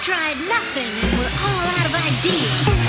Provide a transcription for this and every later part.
tried nothing and we're all out of ideas.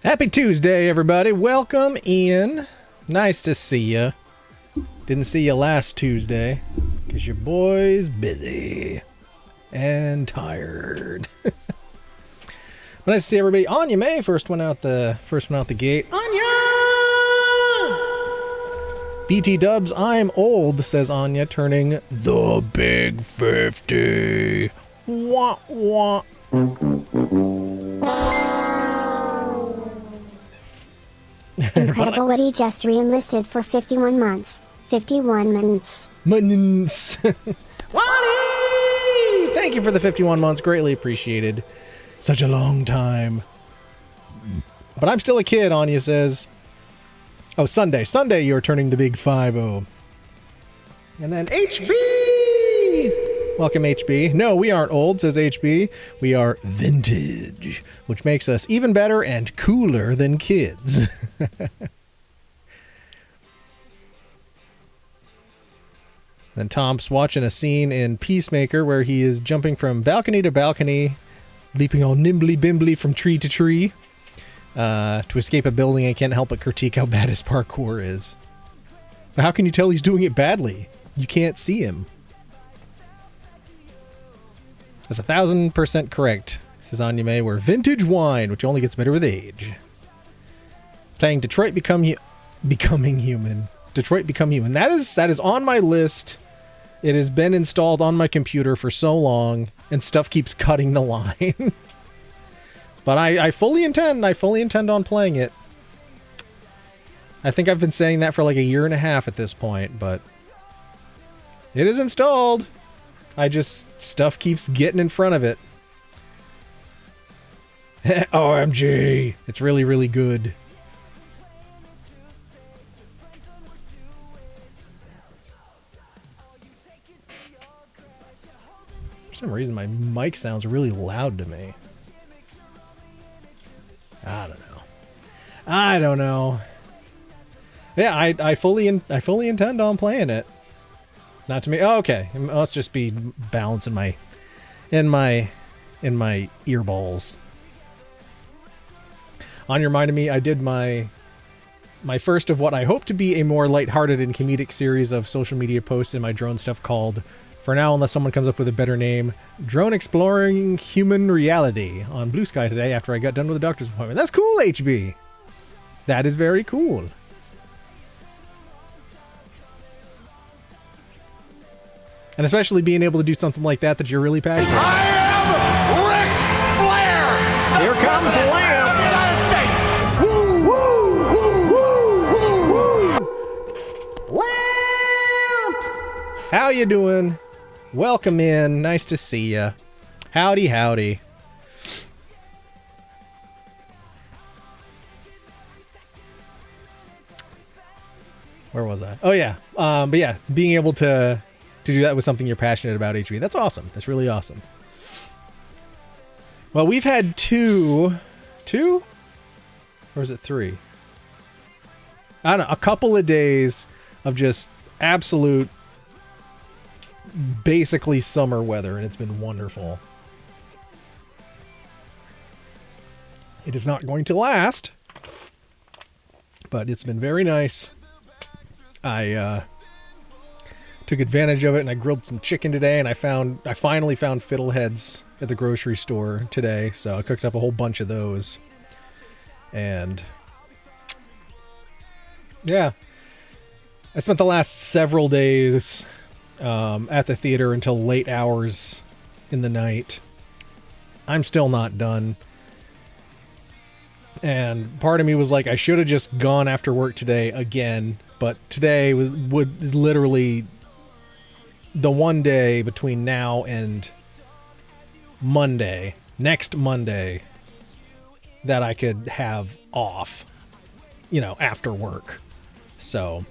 Happy Tuesday, everybody. Welcome in. Nice to see you. Didn't see you last Tuesday because your boy's busy and tired. But nice to see everybody. Anya May, first one out the gate. Anya! BT Dubs, I'm old, says Anya, turning the big 50. Wah, wah. Incredible what he just re-enlisted for 51 months. 51 months. Months. Wally! Thank you for the 51 months. Greatly appreciated. Such a long time. But I'm still a kid, Anya says. Oh, Sunday. Sunday you're turning the big 50. And then HB! Welcome, HB. No, we aren't old, says HB. We are vintage, which makes us even better and cooler than kids. Then Tom's watching a scene in Peacemaker where he is jumping from balcony to balcony, leaping all nimbly-bimbly from tree to tree to escape a building. I can't help but critique how bad his parkour is. But how can you tell he's doing it badly? You can't see him. That's 1,000% correct, says Anya May. We're vintage wine, which only gets better with age. Playing Detroit Becoming Human. Detroit Become Human. That is on my list. It has been installed on my computer for so long, and stuff keeps cutting the line. But I fully intend on playing it. I think I've been saying that for like a year and a half at this point, but it is installed. Stuff keeps getting in front of it. OMG. It's really, really good. For some reason, my mic sounds really loud to me. I don't know. Yeah, I fully intend on playing it. Not to me. Oh, okay. It must just be balance in my earballs. On your mind of me, I did my my first of what I hope to be a more lighthearted and comedic series of social media posts in my drone stuff called, for now, unless someone comes up with a better name, Drone Exploring Human Reality on Blue Sky today after I got done with the doctor's appointment. That's cool, HB. That is very cool. And especially being able to do something like that you're really passionate about. I am Ric Flair. Here comes the lamp. United States. Woo, woo, woo, woo, woo. Lamp! How you doing? Welcome in. Nice to see ya. Howdy, howdy. Where was I? Oh yeah. But yeah, being able to do that with something you're passionate about, HV. That's awesome. That's really awesome. Well, we've had two, or is it 3? I don't know, a couple of days of just absolute, basically summer weather, and it's been wonderful. It is not going to last, but it's been very nice. I took advantage of it, and I grilled some chicken today, and I finally found fiddleheads at the grocery store today, so I cooked up a whole bunch of those. And yeah, I spent the last several days at the theater until late hours in the night. I'm still not done. And part of me was like, I should have just gone after work today again, but today was literally the one day between now and Monday, next Monday, that I could have off, after work. So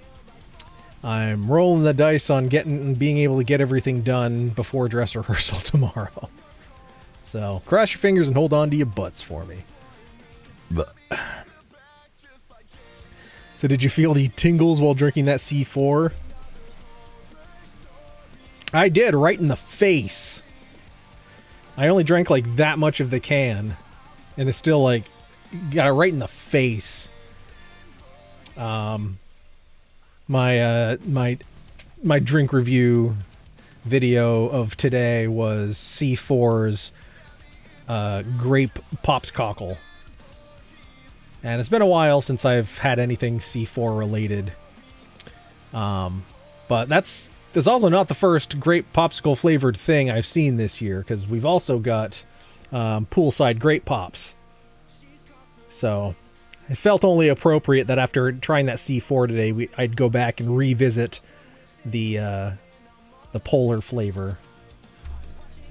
I'm rolling the dice on being able to get everything done before dress rehearsal tomorrow. So cross your fingers and hold on to your butts for me. So did you feel the tingles while drinking that C4? I did, right in the face. I only drank like that much of the can, and it's still like got it right in the face. My drink review video of today was C4's grape popsicle. And it's been a while since I've had anything C4 related. But that's also not the first grape popsicle flavored thing I've seen this year, because we've also got poolside grape pops. So it felt only appropriate that after trying that C4 today, I'd go back and revisit the polar flavor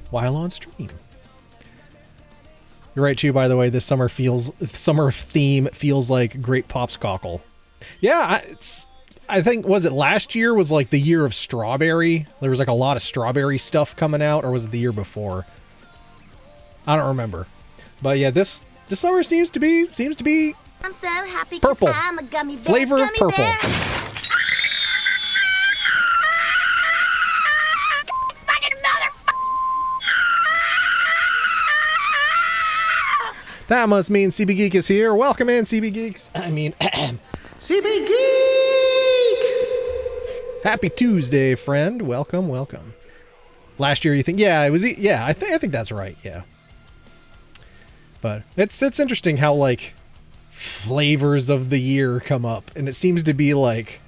while on stream. You're right too, by the way. This summer theme feels like grape popsicle. Yeah, I think, was it last year was like the year of strawberry? There was like a lot of strawberry stuff coming out, or was it the year before? I don't remember. But yeah, this summer seems to be I'm so happy 'cause purple. I'm a gummy bear. Flavor of Gummy purple. bear. Fucking That must mean CB Geek is here. Welcome in, CB Geeks. CB Geek! Happy Tuesday, friend. Welcome, welcome. Last year, you think? Yeah, it was. Yeah, I think that's right. Yeah. But it's interesting how like flavors of the year come up, and it seems to be like,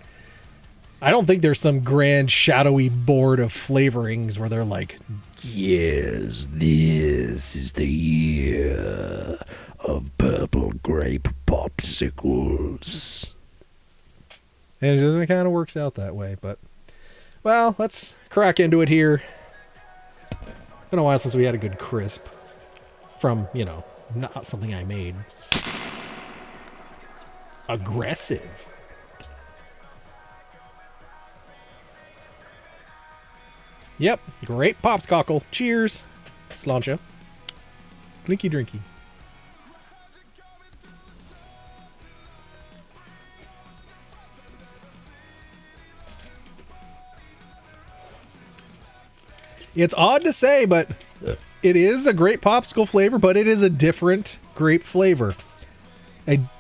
I don't think there's some grand shadowy board of flavorings where they're like, yes, this is the year of purple grape popsicles. And it just kind of works out that way, but well, let's crack into it here. Been a while since we had a good crisp from, not something I made. Aggressive. Yep, great popsicle. Cheers. Sláinte. Clinky drinky. It's odd to say, but it is a grape popsicle flavor, but it is a different grape flavor.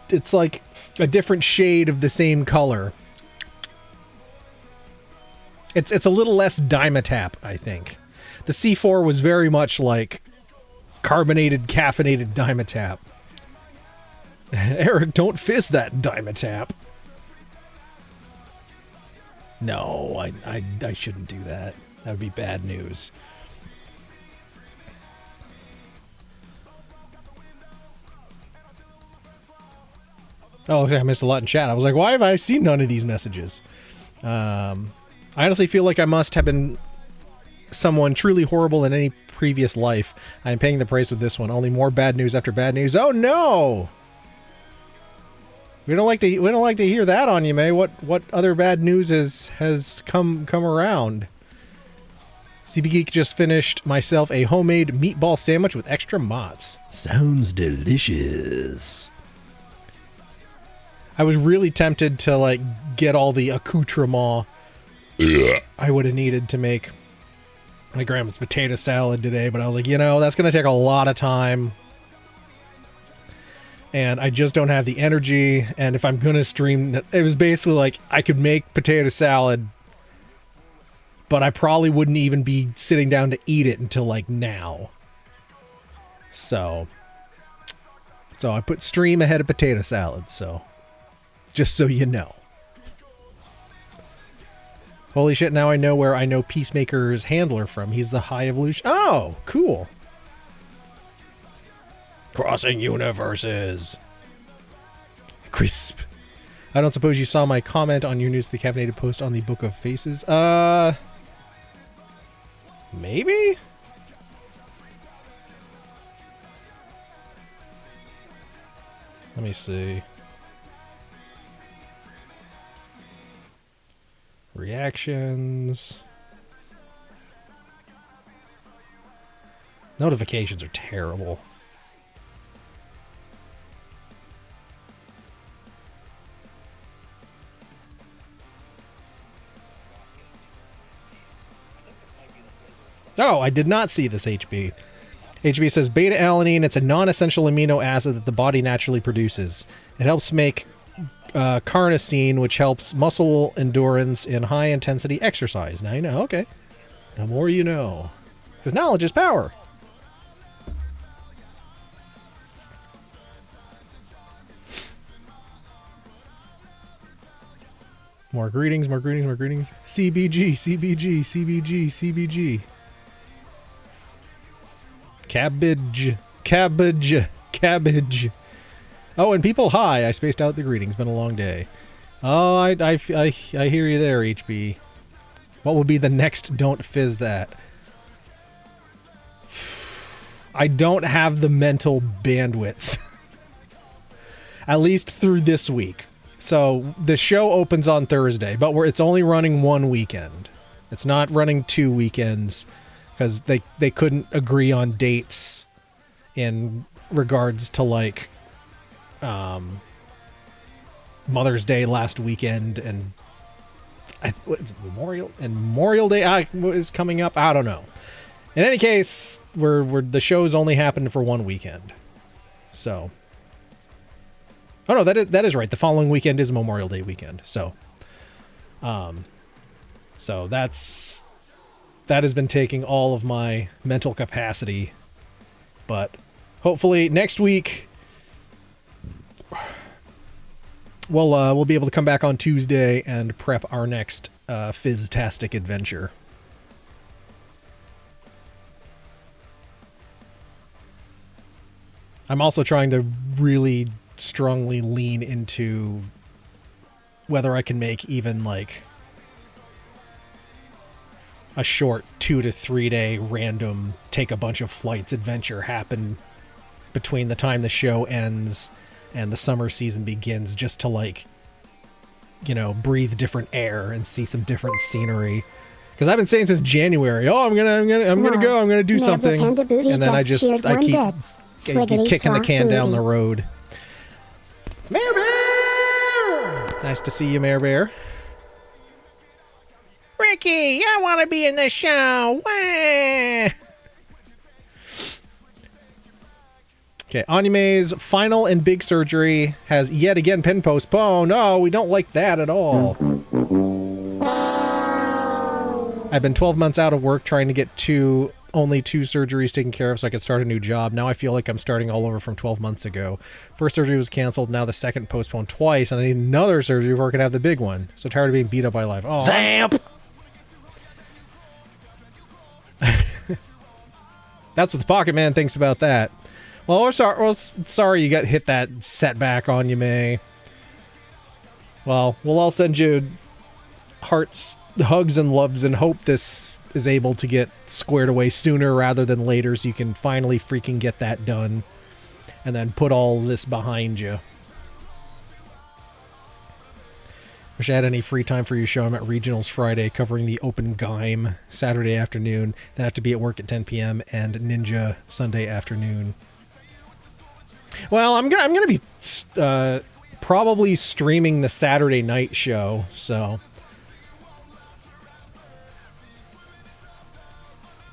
It's like, a different shade of the same color. It's a little less Dimetap, I think. The C4 was very much like carbonated, caffeinated Dimetap. Eric, don't fizz that Dimetap. No, I shouldn't do that. That would be bad news. Oh, okay, I missed a lot in chat. I was like, why have I seen none of these messages? I honestly feel like I must have been someone truly horrible in any previous life. I am paying the price with this one. Only more bad news after bad news. Oh no! We don't like to hear that on you, May. What other bad news has come around? CB Geek just finished myself a homemade meatball sandwich with extra mozz. Sounds delicious. I was really tempted to like get all the accoutrement I would have needed to make my grandma's potato salad today, but I was like, that's going to take a lot of time. And I just don't have the energy. And if I'm going to stream, it was basically like I could make potato salad, but I probably wouldn't even be sitting down to eat it until like now. So I put stream ahead of potato salad. So just so you know. Holy shit, now I know where I know Peacemaker's handler from. He's the High Evolution. Oh, cool. Crossing universes. Crisp. I don't suppose you saw my comment on your News to the Caffeinated post on the Book of Faces. Maybe? Let me see. Reactions. Notifications are terrible. Oh, I did not see this HB. HB says beta-alanine, it's a non-essential amino acid that the body naturally produces. It helps make carnosine, which helps muscle endurance in high-intensity exercise. Now you know, okay. The more you know. Because knowledge is power. More greetings, more greetings, more greetings. CBG, CBG, CBG, CBG. Cabbage, cabbage, cabbage. Oh, and people, hi. I spaced out the greetings. Been a long day. Oh, I hear you there, HB. What will be the next Don't Fizz That? I don't have the mental bandwidth. At least through this week. So, the show opens on Thursday, but it's only running one weekend. It's not running 2 weekends, because they couldn't agree on dates in regards to, like, Mother's Day last weekend, and what's Memorial Day is coming up. I don't know. In any case, the show's only happened for one weekend. So, oh no, that is right. The following weekend is Memorial Day weekend. So, so that has been taking all of my mental capacity, but hopefully next week we'll be able to come back on Tuesday and prep our next Fizztastic adventure. I'm also trying to really strongly lean into whether I can make even like a short 2 to 3 day random take a bunch of flights adventure happen between the time the show ends and the summer season begins, just to like, breathe different air and see some different scenery. Because I've been saying since January, I'm gonna do something, and then I keep kicking the can down the road. Mayor Bear! Nice to see you, Mayor Bear. Ricky, I want to be in the show. Wah! Okay, Anime's final and big surgery has yet again been postponed. Oh, we don't like that at all. I've been 12 months out of work trying to get only two surgeries taken care of so I could start a new job. Now I feel like I'm starting all over from 12 months ago. First surgery was canceled, now the second postponed twice, and I need another surgery before I can have the big one. So tired of being beat up by life. Oh, Zamp! that's what the Pocket Man thinks about that. Well, we're sorry you got hit that setback on you, May. Well, we'll all send you hearts, hugs, and loves, and hope this is able to get squared away sooner rather than later so you can finally freaking get that done and then put all this behind you. Wish I had any free time for your show. I'm at Regionals Friday covering the Open Gaim Saturday afternoon. Then I have to be at work at 10 p.m. and Ninja Sunday afternoon. Well, I'm gonna be probably streaming the Saturday night show, so.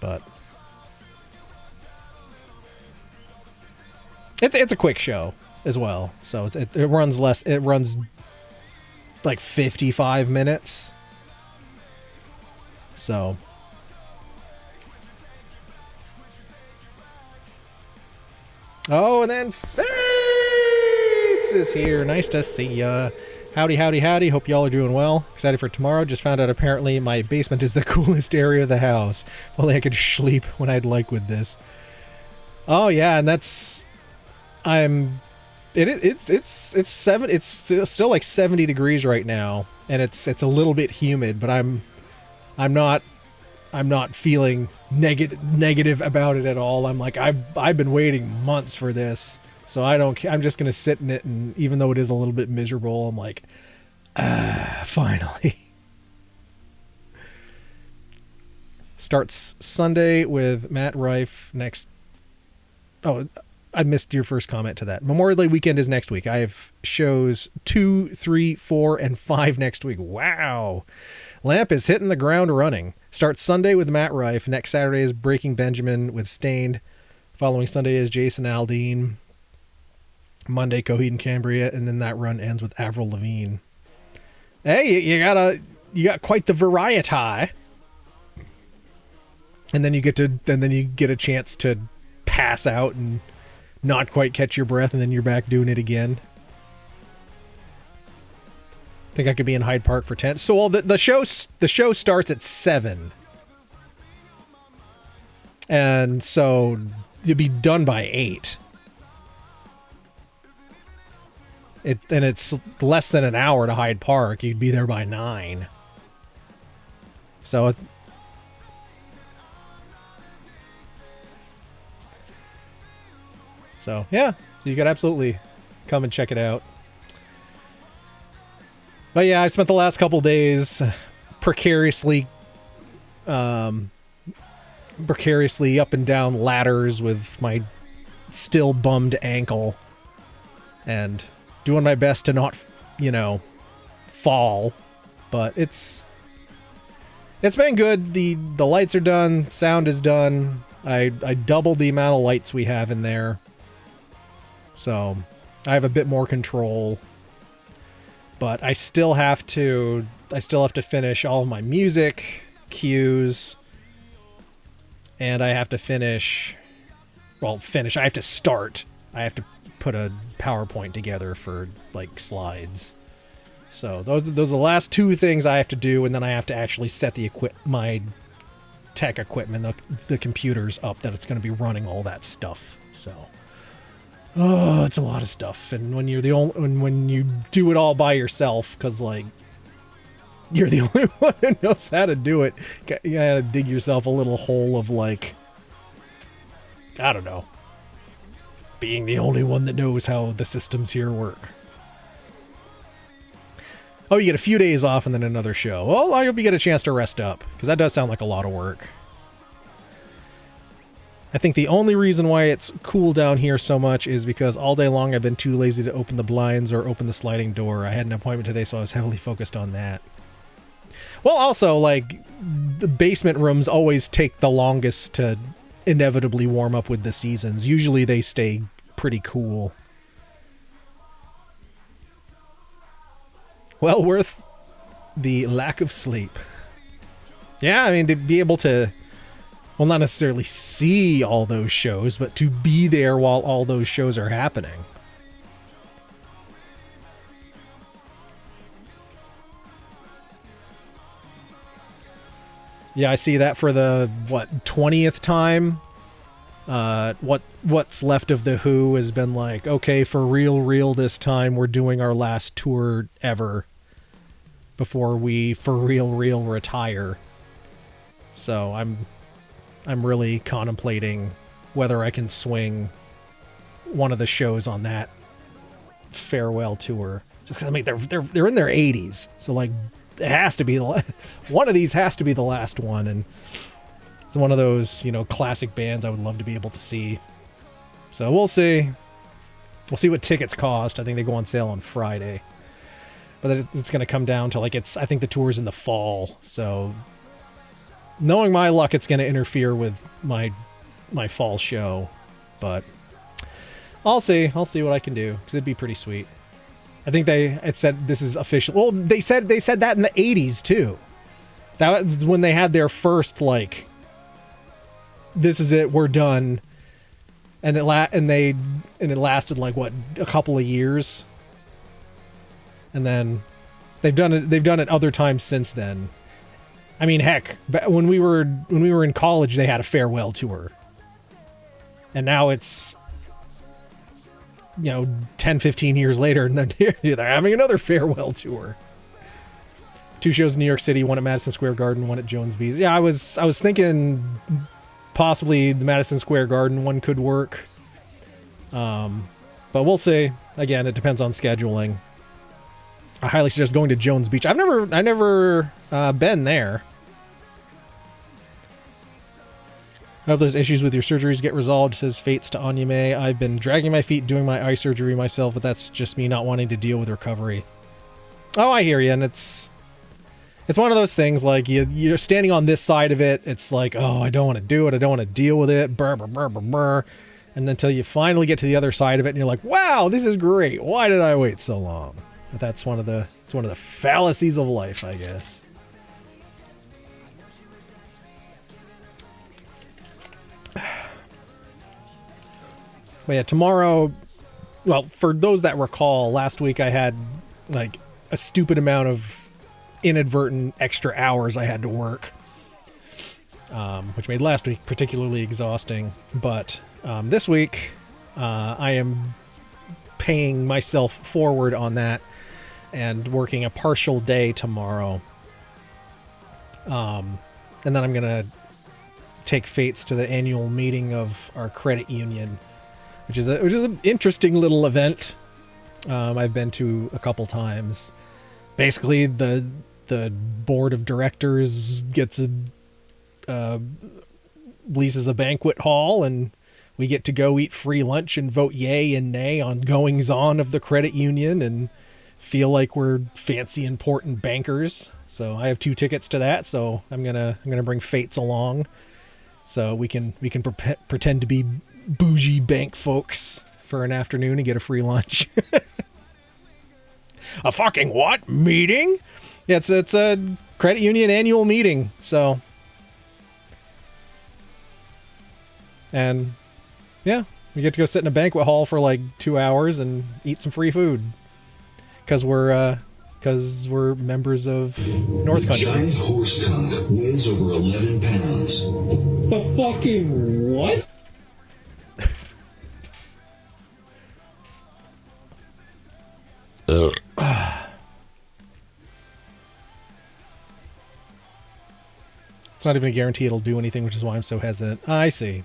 But it's a quick show as well, so it runs less. It runs like 55 minutes. So. Oh, and then Fates is here. Nice to see ya. Howdy, howdy, howdy. Hope y'all are doing well. Excited for tomorrow. Just found out apparently my basement is the coolest area of the house. Only I could sleep when I'd like with this. Oh yeah, and that's it's still like 70 degrees right now, and it's a little bit humid, but I'm not feeling negative about it at all. I'm like I've been waiting months for this. So I'm just going to sit in it, and even though it is a little bit miserable, I'm like, finally. Starts Sunday with Matt Rife next. Oh, I missed your first comment to that. Memorial Day weekend is next week. I have shows 2, 3, 4, and 5 next week. Wow. Lamp is hitting the ground running. Starts Sunday with Matt Rife. Next Saturday is Breaking Benjamin with Stained. Following Sunday is Jason Aldean. Monday, Coheed and Cambria, and then that run ends with Avril Lavigne. Hey, you got quite the variety. And then you get a chance to pass out and not quite catch your breath, and then you're back doing it again. I think I could be in Hyde Park for 10. So the show starts at 7. And so you'll be done by 8. And it's less than an hour to Hyde Park. You'd be there by 9. So yeah. So you could absolutely come and check it out. But yeah, I spent the last couple days precariously up and down ladders with my still bummed ankle and doing my best to not, fall, but it's been good. The lights are done, sound is done. I doubled the amount of lights we have in there, so I have a bit more control. But I still have to finish all of my music cues, and I have to I have to start. I have to put a PowerPoint together for like slides. So those are the last 2 things I have to do, and then I have to actually set my tech equipment, the computers up that it's going to be running all that stuff. So it's a lot of stuff, and when you do it all by yourself, because like you're the only one who knows how to do it, you gotta dig yourself a little hole of like, I don't know, being the only one that knows how the systems here work. Oh, you get a few days off and then another show. Well, I hope you get a chance to rest up, because that does sound like a lot of work. I think the only reason why it's cool down here so much is because all day long I've been too lazy to open the blinds or open the sliding door. I had an appointment today, so I was heavily focused on that. Well, also, like, the basement rooms always take the longest to inevitably warm up with the seasons. Usually they stay pretty cool. Well worth the lack of sleep. Yeah, I mean, to be able to, well, not necessarily see all those shows, but to be there while all those shows are happening. Yeah, I see that for the, what, 20th time? What's left of The Who has been like, okay, for real this time, we're doing our last tour ever before we, for real retire. So I'm really contemplating whether I can swing one of the shows on that farewell tour. Just 'cause, I mean, they're in their 80s, so like it has to be one of these has to be the last one, and it's one of those, you know, classic bands I would love to be able to see. So we'll see. We'll see what tickets cost. I think they go on sale on Friday, but it's going to come down to like I think the tour's in the fall, so. Knowing my luck, it's going to interfere with my fall show, but I'll see. I'll see what I can do, because it'd be pretty sweet. I think it said this is official. Well, they said that in the 80s too. That was when they had their first like, this is it, we're done, and it lasted like what, a couple of years, and then they've done it other times since then. I mean, heck, when we were in college, they had a farewell tour. And now it's, you know, 10, 15 years later, and they're having another farewell tour. 2 shows in New York City, one at Madison Square Garden, one at Jones Beach. Yeah, I was thinking possibly the Madison Square Garden one could work. But we'll see. Again, it depends on scheduling. I highly suggest going to Jones Beach. I've never been there. I hope those issues with your surgeries get resolved, says Fates to Anya May. I've been dragging my feet doing my eye surgery myself, but that's just me not wanting to deal with recovery. Oh, I hear you, and it's one of those things, like, you're standing on this side of it, it's like, oh, I don't want to do it, I don't want to deal with it, brr, brr, brr, brr, brr. And then until you finally get to the other side of it, and you're like, wow, this is great, why did I wait so long? But that's one of the fallacies of life, I guess. But yeah, tomorrow, well, for those that recall, last week I had like a stupid amount of inadvertent extra hours I had to work, which made last week particularly exhausting. But this week, I am paying myself forward on that and working a partial day tomorrow. And then I'm going to take Fates to the annual meeting of our credit union, which is an interesting little event. I've been to a couple times. Basically, the board of directors leases a banquet hall, and we get to go eat free lunch and vote yay and nay on goings on of the credit union and feel like we're fancy important bankers. So I have 2 tickets to that, so I'm gonna bring Fates along so we can pretend to be bougie bank folks for an afternoon and get a free lunch. A fucking what? Meeting? Yeah, it's a credit union annual meeting, so. And yeah, we get to go sit in a banquet hall for like 2 hours and eat some free food. Because we're members of North Country. Giant horse cock weighs over 11 pounds. The fucking what? It's not even a guarantee it'll do anything, which is why I'm so hesitant. I see.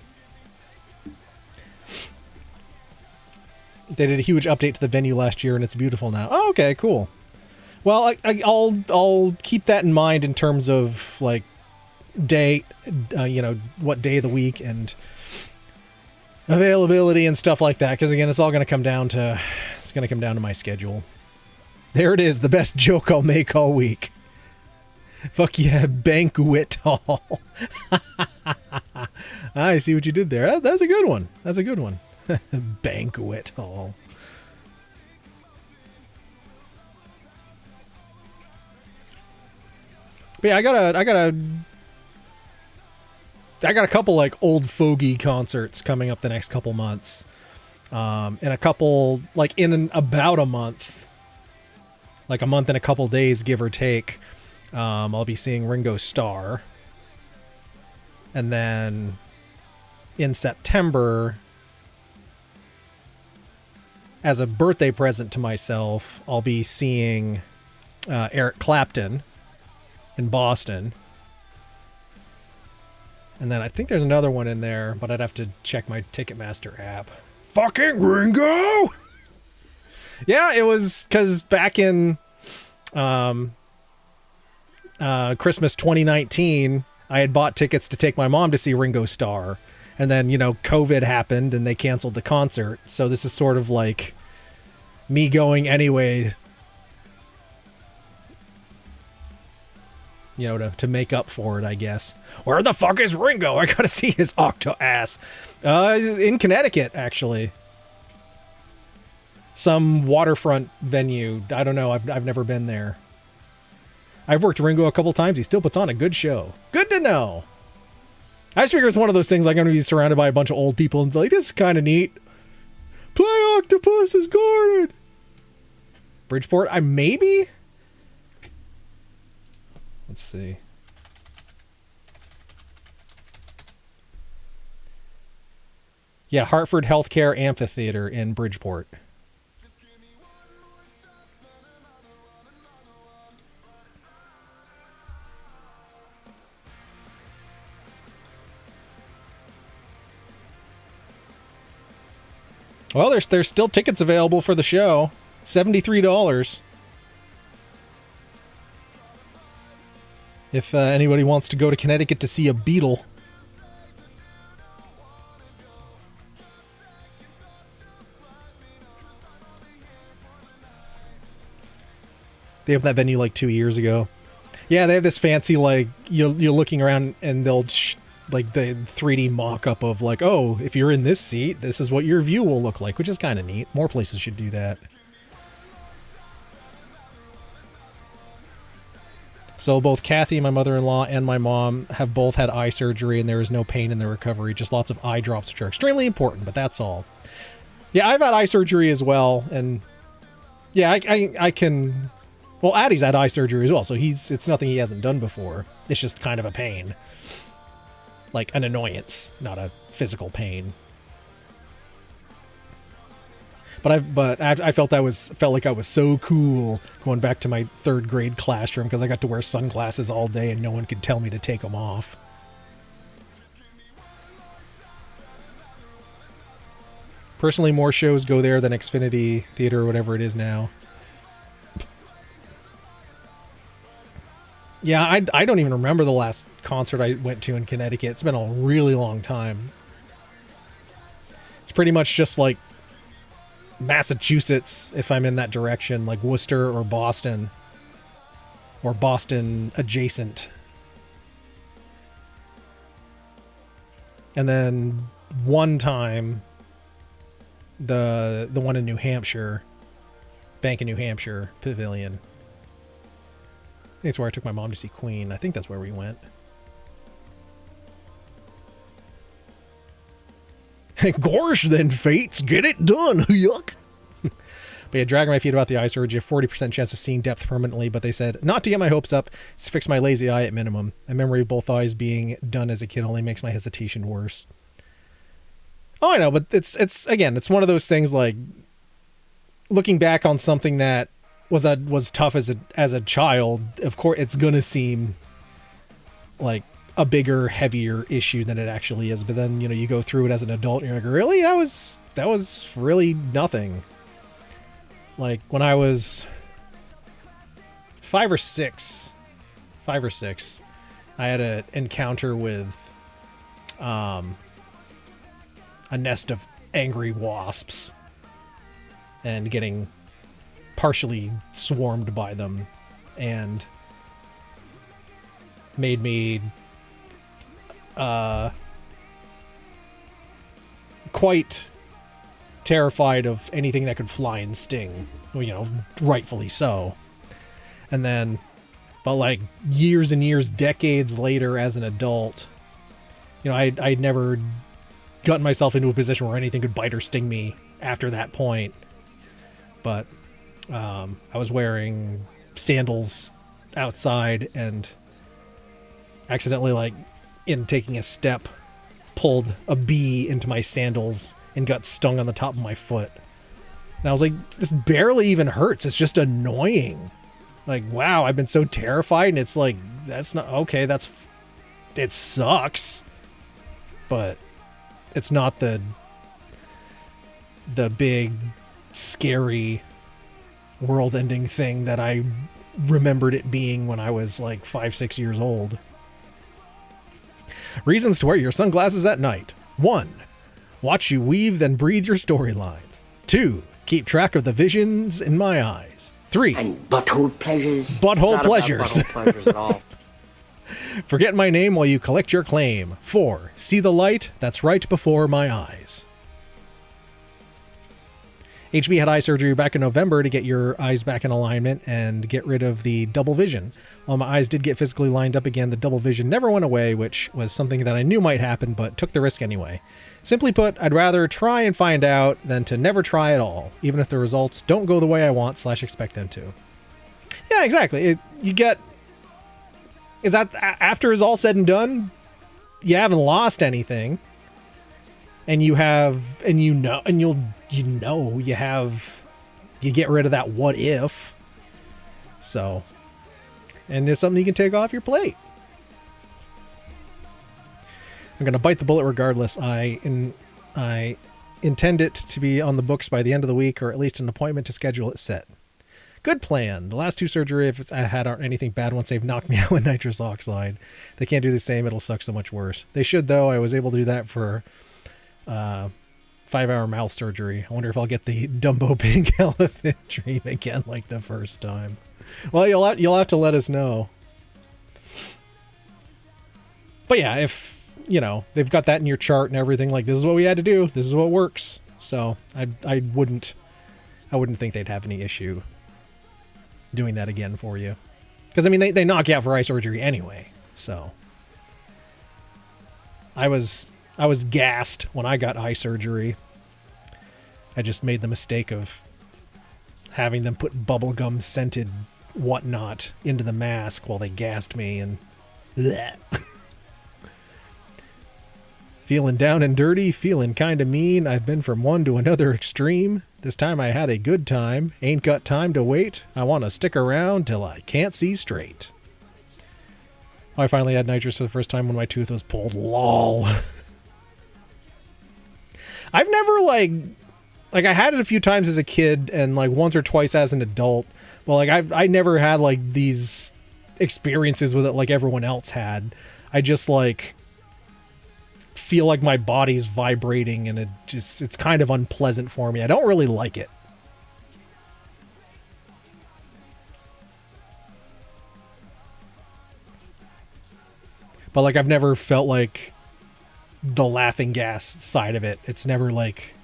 They did a huge update to the venue last year, and it's beautiful now. Oh, okay, cool. Well, I'll keep that in mind in terms of like day, what day of the week and availability and stuff like that. Because again, it's all going to come down to my schedule. There it is, the best joke I'll make all week. Fuck yeah, banquet hall. I see what you did there. That's a good one. That's a good one. Banquet hall. But yeah, I got a couple like old fogey concerts coming up the next couple months. And a couple like about a month. Like a month and a couple days, give or take. I'll be seeing Ringo Starr. And then in September, as a birthday present to myself, I'll be seeing Eric Clapton in Boston. And then I think there's another one in there, but I'd have to check my Ticketmaster app. Fucking Ringo! Yeah, it was because back in Christmas 2019, I had bought tickets to take my mom to see Ringo Starr. And then, COVID happened and they canceled the concert. So this is sort of like me going anyway, to make up for it, I guess. Where the fuck is Ringo? I gotta see his octo ass. In Connecticut, actually. Some waterfront venue. I don't know. I've never been there. I've worked Ringo a couple times. He still puts on a good show. Good to know. I just figure it's one of those things like I'm going to be surrounded by a bunch of old people and be like, this is kind of neat. Play Octopus's Garden. Bridgeport? Maybe? Let's see. Yeah, Hartford Healthcare Amphitheater in Bridgeport. Well, there's still tickets available for the show. $73. If anybody wants to go to Connecticut to see a Beatle. They have that venue like 2 years ago. Yeah, they have this fancy, like, you're looking around and they'll like the 3D mock-up of like, oh, if you're in this seat, this is what your view will look like, which is kind of neat. More places should do that. So both Kathy, my mother-in-law, and my mom have both had eye surgery, and there is no pain in their recovery, just lots of eye drops, which are extremely important, but that's all. Yeah, I've had eye surgery as well, and yeah, I can... Well, Addie's had eye surgery as well, so it's nothing he hasn't done before. It's just kind of a pain. Like an annoyance, not a physical pain. But I felt like I was so cool going back to my 3rd grade classroom because I got to wear sunglasses all day and no one could tell me to take them off. Personally, more shows go there than Xfinity Theater or whatever it is now. Yeah, I don't even remember the last concert I went to in Connecticut. It's been a really long time. It's pretty much just like Massachusetts, if I'm in that direction, like Worcester or Boston adjacent. And then one time, the one in New Hampshire, Bank in New Hampshire Pavilion. I think it's where I took my mom to see Queen. I think that's where we went. Gosh, then, Fates, get it done, yuck. But yeah, dragging my feet about the eye surgery, a 40% chance of seeing depth permanently, but they said, not to get my hopes up, it's to fix my lazy eye at minimum. A memory of both eyes being done as a kid only makes my hesitation worse. Oh, I know, but it's one of those things like, looking back on something that was tough as a child, of course it's gonna seem like a bigger, heavier issue than it actually is. But then, you go through it as an adult and you're like, really? That was really nothing. Like when I was 5 or 6, I had an encounter with a nest of angry wasps and getting partially swarmed by them, and made me quite terrified of anything that could fly and sting. You know, rightfully so. And then, but like years and years, decades later as an adult, you know, I'd never gotten myself into a position where anything could bite or sting me after that point. But I was wearing sandals outside and accidentally, like, in taking a step, pulled a bee into my sandals and got stung on the top of my foot. And I was like, this barely even hurts. It's just annoying. Like, wow, I've been so terrified. And it's like, that's not okay. It sucks, but it's not the big, scary, world-ending thing that I remembered it being when I was like 5-6 years old. Reasons to wear your sunglasses at night. 1. Watch you weave then breathe your storylines. 2. Keep track of the visions in my eyes. 3. And butthole pleasures. Butthole It's not about pleasures. Butthole pleasures at all. Forget my name while you collect your claim. 4. See the light that's right before my eyes. HB had eye surgery back in November to get your eyes back in alignment and get rid of the double vision. While my eyes did get physically lined up again, the double vision never went away, which was something that I knew might happen, but took the risk anyway. Simply put, I'd rather try and find out than to never try at all, even if the results don't go the way I want / expect them to. Yeah, exactly. Is that after it's all said and done, you haven't lost anything, and you get rid of that what if. So, and it's something you can take off your plate. I'm going to bite the bullet regardless. I intend it to be on the books by the end of the week, or at least an appointment to schedule it set. Good plan. The last 2 surgeries I had aren't anything bad once they've knocked me out with nitrous oxide. They can't do the same. It'll suck so much worse. They should, though. I was able to do that for 5-hour mouth surgery. I wonder if I'll get the Dumbo pink elephant dream again like the first time. Well, you'll have to let us know. But yeah, if, you know, they've got that in your chart and everything, like, this is what we had to do. This is what works. So I wouldn't think they'd have any issue doing that again for you. Because, I mean, they knock you out for eye surgery anyway. So I was gassed when I got eye surgery. I just made the mistake of having them put bubblegum scented whatnot into the mask while they gassed me, and bleh. Feeling down and dirty, feeling kinda mean. I've been from one to another extreme. This time I had a good time. Ain't got time to wait. I want to stick around till I can't see straight. I finally had nitrous for the first time when my tooth was pulled. Lol. I've never, like I had it a few times as a kid and like once or twice as an adult. Well, like I never had like these experiences with it like everyone else had. I just like feel like my body's vibrating and it's kind of unpleasant for me. I don't really like it. But like I've never felt like the laughing gas side of it. It's never like,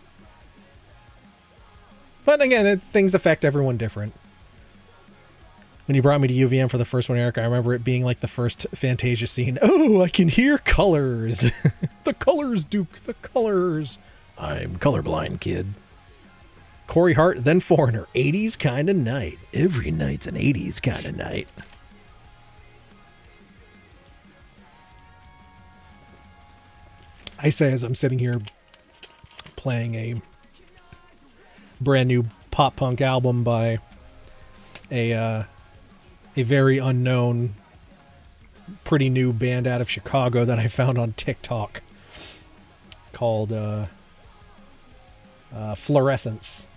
but again, things affect everyone different. When you brought me to UVM for the first one, Eric, I remember it being like the first Fantasia scene. Oh, I can hear colors. The colors, Duke, the colors. I'm colorblind, kid. Corey Hart, then Foreigner. 80s kind of night. Every night's an 80s kind of night. I say as I'm sitting here playing a brand new pop punk album by a very unknown, pretty new band out of Chicago that I found on TikTok called Fluorescence.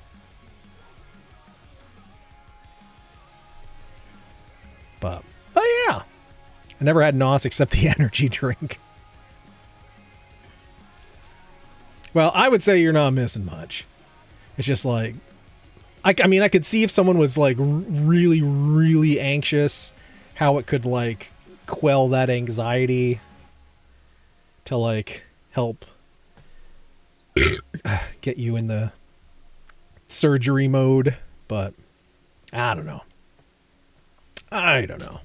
But yeah, I never had NOS except the energy drink. Well, I would say you're not missing much. It's just like, I mean, I could see if someone was like really, really anxious, how it could like quell that anxiety to like help get you in the surgery mode, but I don't know. I don't know.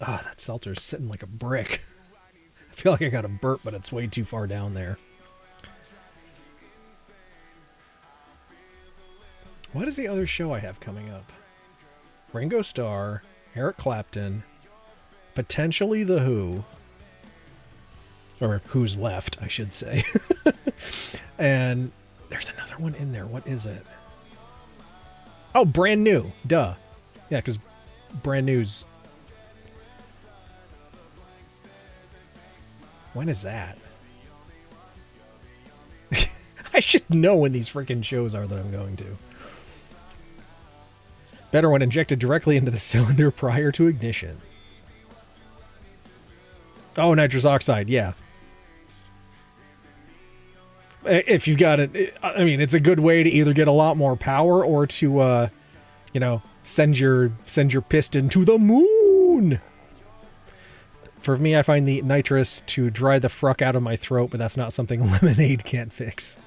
Ah, that seltzer's sitting like a brick. I feel like I got a burp, but it's way too far down there. What is the other show I have coming up? Ringo Starr, Eric Clapton, potentially The Who. Or Who's Left, I should say. And there's another one in there. What is it? Oh, Brand New. Duh. Yeah, because Brand New's... When is that? I should know when these freaking shows are that I'm going to. Better when injected directly into the cylinder prior to ignition. Oh, nitrous oxide, yeah. If you've got it, I mean, it's a good way to either get a lot more power or to, you know, send your piston to the moon. For me, I find the nitrous to dry the fruck out of my throat, but that's not something lemonade can't fix.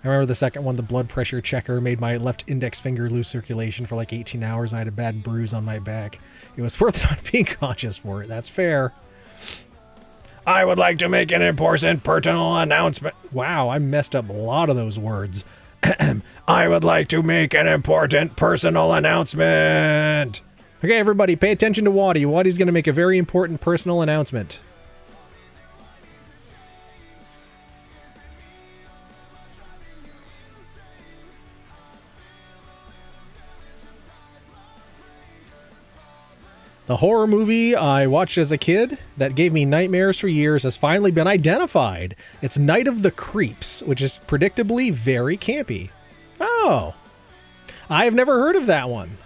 I remember the second one, the blood pressure checker, made my left index finger lose circulation for like 18 hours. I had a bad bruise on my back. It was worth not being conscious for it. That's fair. I would like to make an important personal announcement. Wow, I messed up a lot of those words. I would like to make an important personal announcement. Okay, everybody, pay attention to Waddy. Waddy's going to make a very important personal announcement. The horror movie I watched as a kid that gave me nightmares for years has finally been identified. It's Night of the Creeps, which is predictably very campy. Oh, I have never heard of that one.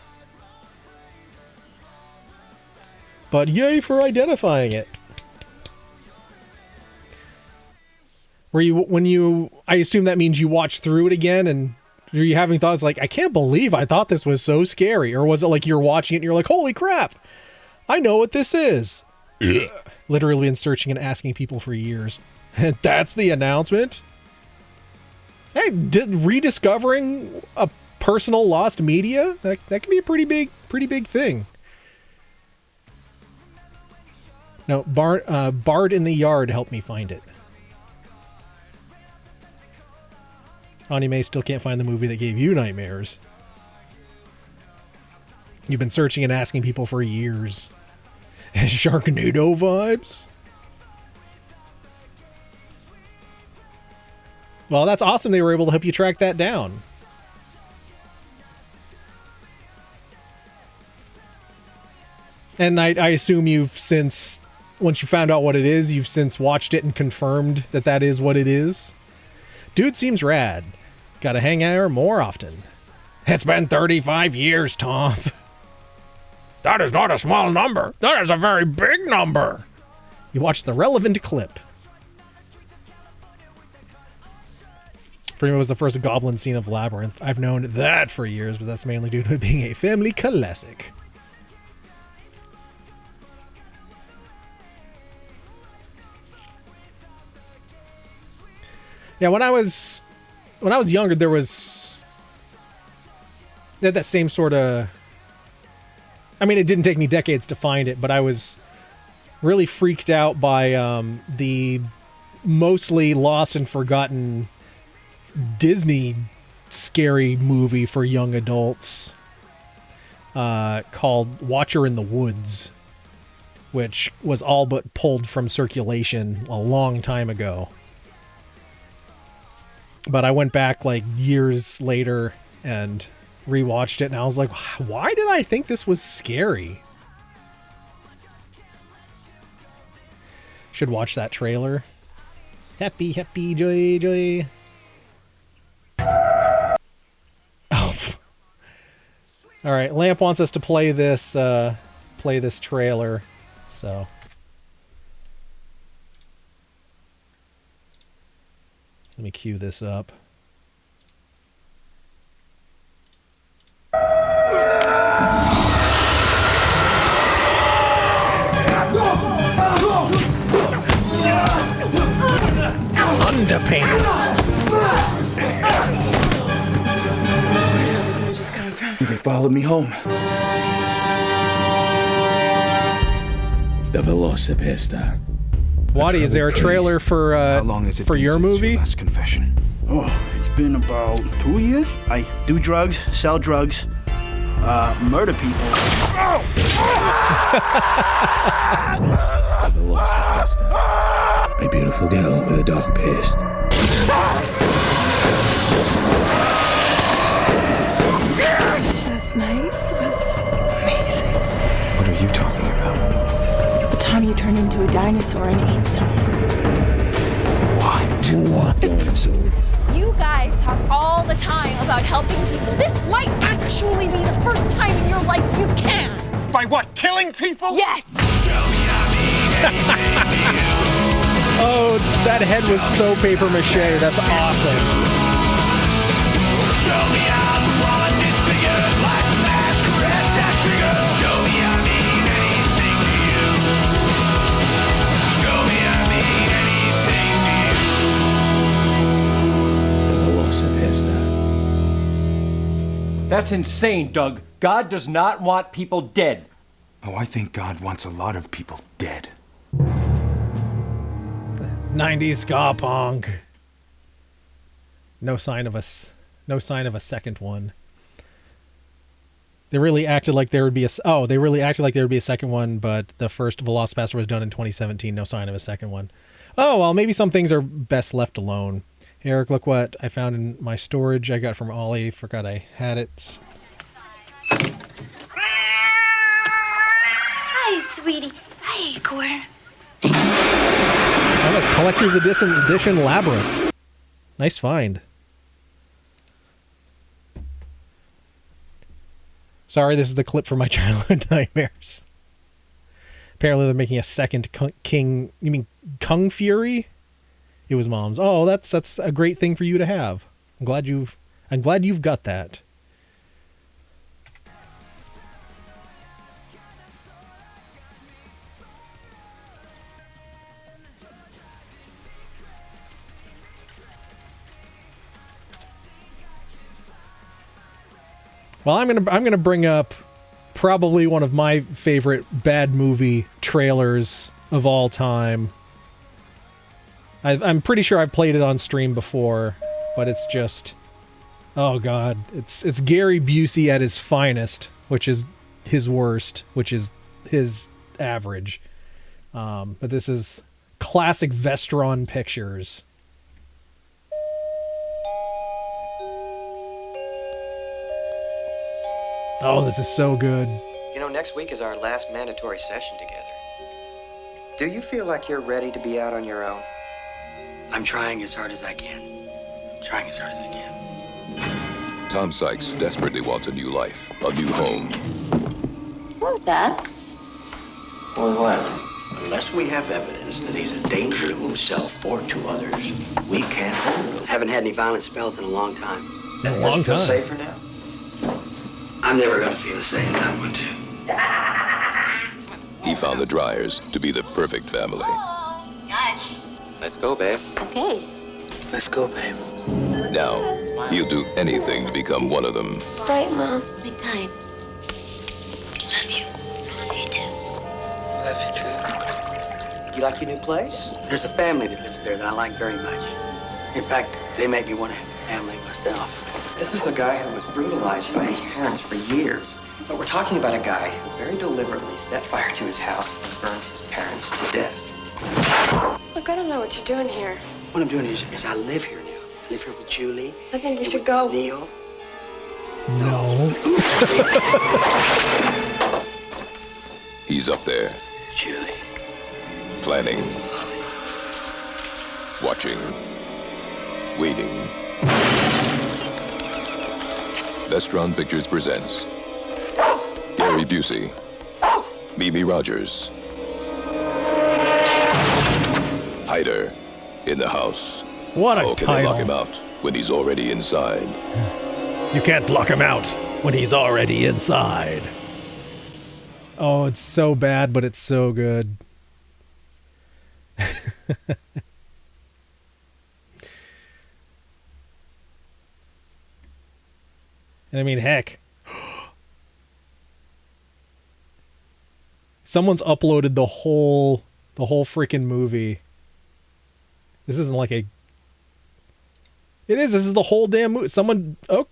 But yay for identifying it. I assume that means you watched through it again and are you having thoughts like, I can't believe I thought this was so scary? Or was it like you're watching it and you're like, holy crap, I know what this is. Literally been searching and asking people for years. And that's the announcement? Hey, rediscovering a personal lost media? That can be a pretty big thing. No, Bard in the Yard helped me find it. Anime still can't find the movie that gave you nightmares. You've been searching and asking people for years. Sharknado vibes? Well, that's awesome they were able to help you track that down. And I assume you've since, once you found out what it is, you've since watched it and confirmed that that is what it is. Dude seems rad. Gotta hang out more often. It's been 35 years, Tom. That is not a small number. That is a very big number. You watched the relevant clip. Primo was the first goblin scene of Labyrinth. I've known that for years, but that's mainly due to it being a family classic. Yeah, when I was younger, they had that same sort of... I mean, it didn't take me decades to find it, but I was really freaked out by the mostly lost and forgotten Disney scary movie for young adults called Watcher in the Woods, which was all but pulled from circulation a long time ago. But I went back like years later and rewatched it, and I was like, why did I think this was scary? Should watch that trailer. Happy, happy, joy, joy. Oh. All right, Lamp wants us to play this trailer, so... Let me cue this up. They followed me home. The Velocipasta. Waddy, is there a trailer for How long has it for been your since movie? Your last confession. Oh, it's been about 2 years. I do drugs, sell drugs, murder people. The Velocipasta. A beautiful girl with a dark past. Last night was amazing. What are you talking about? The time you turned into a dinosaur and ate someone. What? Dinosaurs. You guys talk all the time about helping people. This might actually be the first time in your life you can. By what? Killing people? Yes. Oh, that head was so paper mache. That's awesome. Show me I'm one disfigured like a man's caress that triggers. Show me I mean anything to you. Show me I mean anything to you. The Velocipasta. That's insane, Doug. God does not want people dead. Oh, I think God wants a lot of people dead. 90s ska punk. No sign of us. No sign of a second one. They really acted like there would be a. Oh, they really acted like there would be a second one, but the first Velocipastor was done in 2017. No sign of a second one. Oh well, maybe some things are best left alone. Eric, look what I found in my storage. I got from Ollie. Forgot I had it. Hi, sweetie. Hi, Gordon. Oh, that's Collector's Edition Labyrinth. Nice find. Sorry, this is the clip from my childhood nightmares. Apparently they're making a second King... You mean Kung Fury? It was Mom's. Oh, that's a great thing for you to have. I'm glad you've got that. Well, I'm gonna bring up probably one of my favorite bad movie trailers of all time. I'm pretty sure I've played it on stream before, but it's just, oh god, it's Gary Busey at his finest, which is his worst, which is his average. But this is classic Vestron Pictures. Oh, this is so good. You know, next week is our last mandatory session together. Do you feel like you're ready to be out on your own? I'm trying as hard as I can. Trying as hard as I can. Tom Sykes desperately wants a new life, a new home. What was that? Or what? Unless we have evidence that he's a danger to himself or to others, we can't hold him. Haven't had any violent spells in a long time. A long time. Safer now? I'm never gonna feel the same as I want to. He found the Dryers to be the perfect family. Let's go, babe. Okay. Let's go, babe. Now, he'll do anything to become one of them. Right, Mom. Sleep tight. Love you. Love you too. Love you too. You like your new place? There's a family that lives there that I like very much. In fact, they make me want to have a family myself. This is a guy who was brutalized by his parents for years. But we're talking about a guy who very deliberately set fire to his house and burned his parents to death. Look, I don't know what you're doing here. What I'm doing is I live here now. I live here with Julie. I think you should go. Neil. No. He's up there, Julie. planning, watching, waiting. Vestron Pictures presents Gary Busey, Mimi Rogers, Hider in the house. What a How can they lock title. him out when he's already inside? You can't lock him out when he's already inside. Oh, it's so bad, but it's so good. And I mean, heck, Someone's uploaded the whole freaking movie. This isn't like a... It is. This is the whole damn movie. Someone... Oh.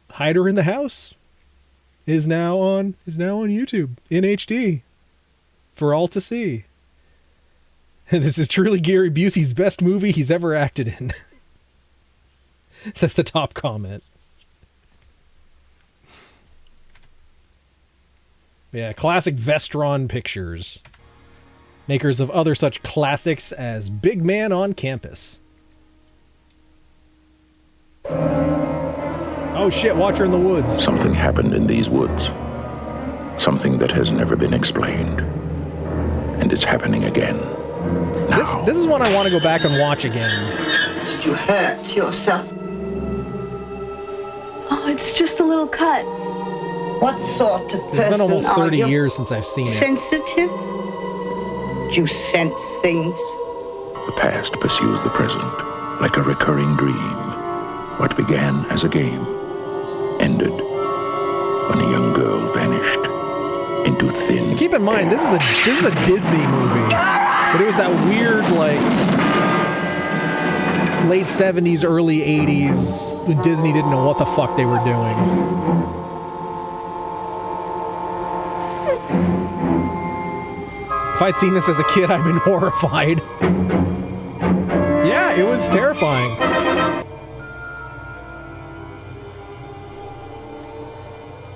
Hider in the House is now on YouTube in HD for all to see. And this is truly Gary Busey's best movie he's ever acted in. Says the top comment. Yeah, classic Vestron Pictures. Makers of other such classics as Big Man on Campus. Oh shit, Watcher in the Woods. Something happened in these woods. Something that has never been explained. And it's happening again. This is one I want to go back and watch again. Did you hurt yourself? Oh, it's just a little cut. What sort of person It's been almost 30 are you? years since I've seen it. Sensitive? Do you sense things? The past pursues the present like a recurring dream. What began as a game ended when a young girl vanished into thin. Keep in mind, this is a Disney movie, but it was that weird like late 70s, early 80s when Disney didn't know what the fuck they were doing. If I'd seen this as a kid, I'd been horrified. Yeah, it was terrifying.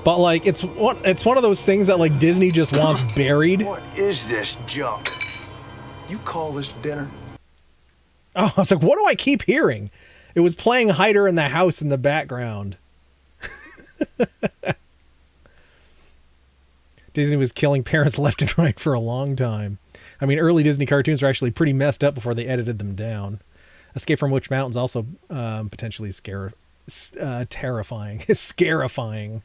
But like, it's one of those things that like Disney just wants buried. What is this junk? You call this dinner? Oh, I was like, what do I keep hearing? It was playing Hider in the House in the background. Disney was killing parents left and right for a long time. I mean, early Disney cartoons were actually pretty messed up before they edited them down. Escape from Witch Mountain's also potentially terrifying. Scarifying.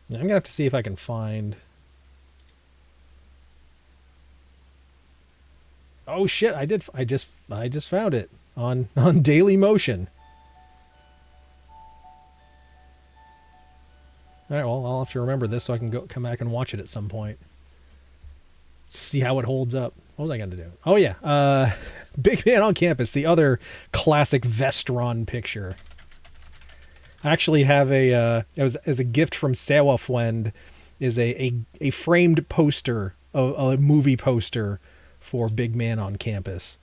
I'm gonna have to see if I can find. Oh shit! I just found it on Daily Motion. All right, well, I'll have to remember this so I can come back and watch it at some point. See how it holds up. What was I going to do? Oh yeah, Big Man on Campus, the other classic Vestron picture. I actually have as a gift from Sewa Friend, is a framed poster, a movie poster for Big Man on Campus,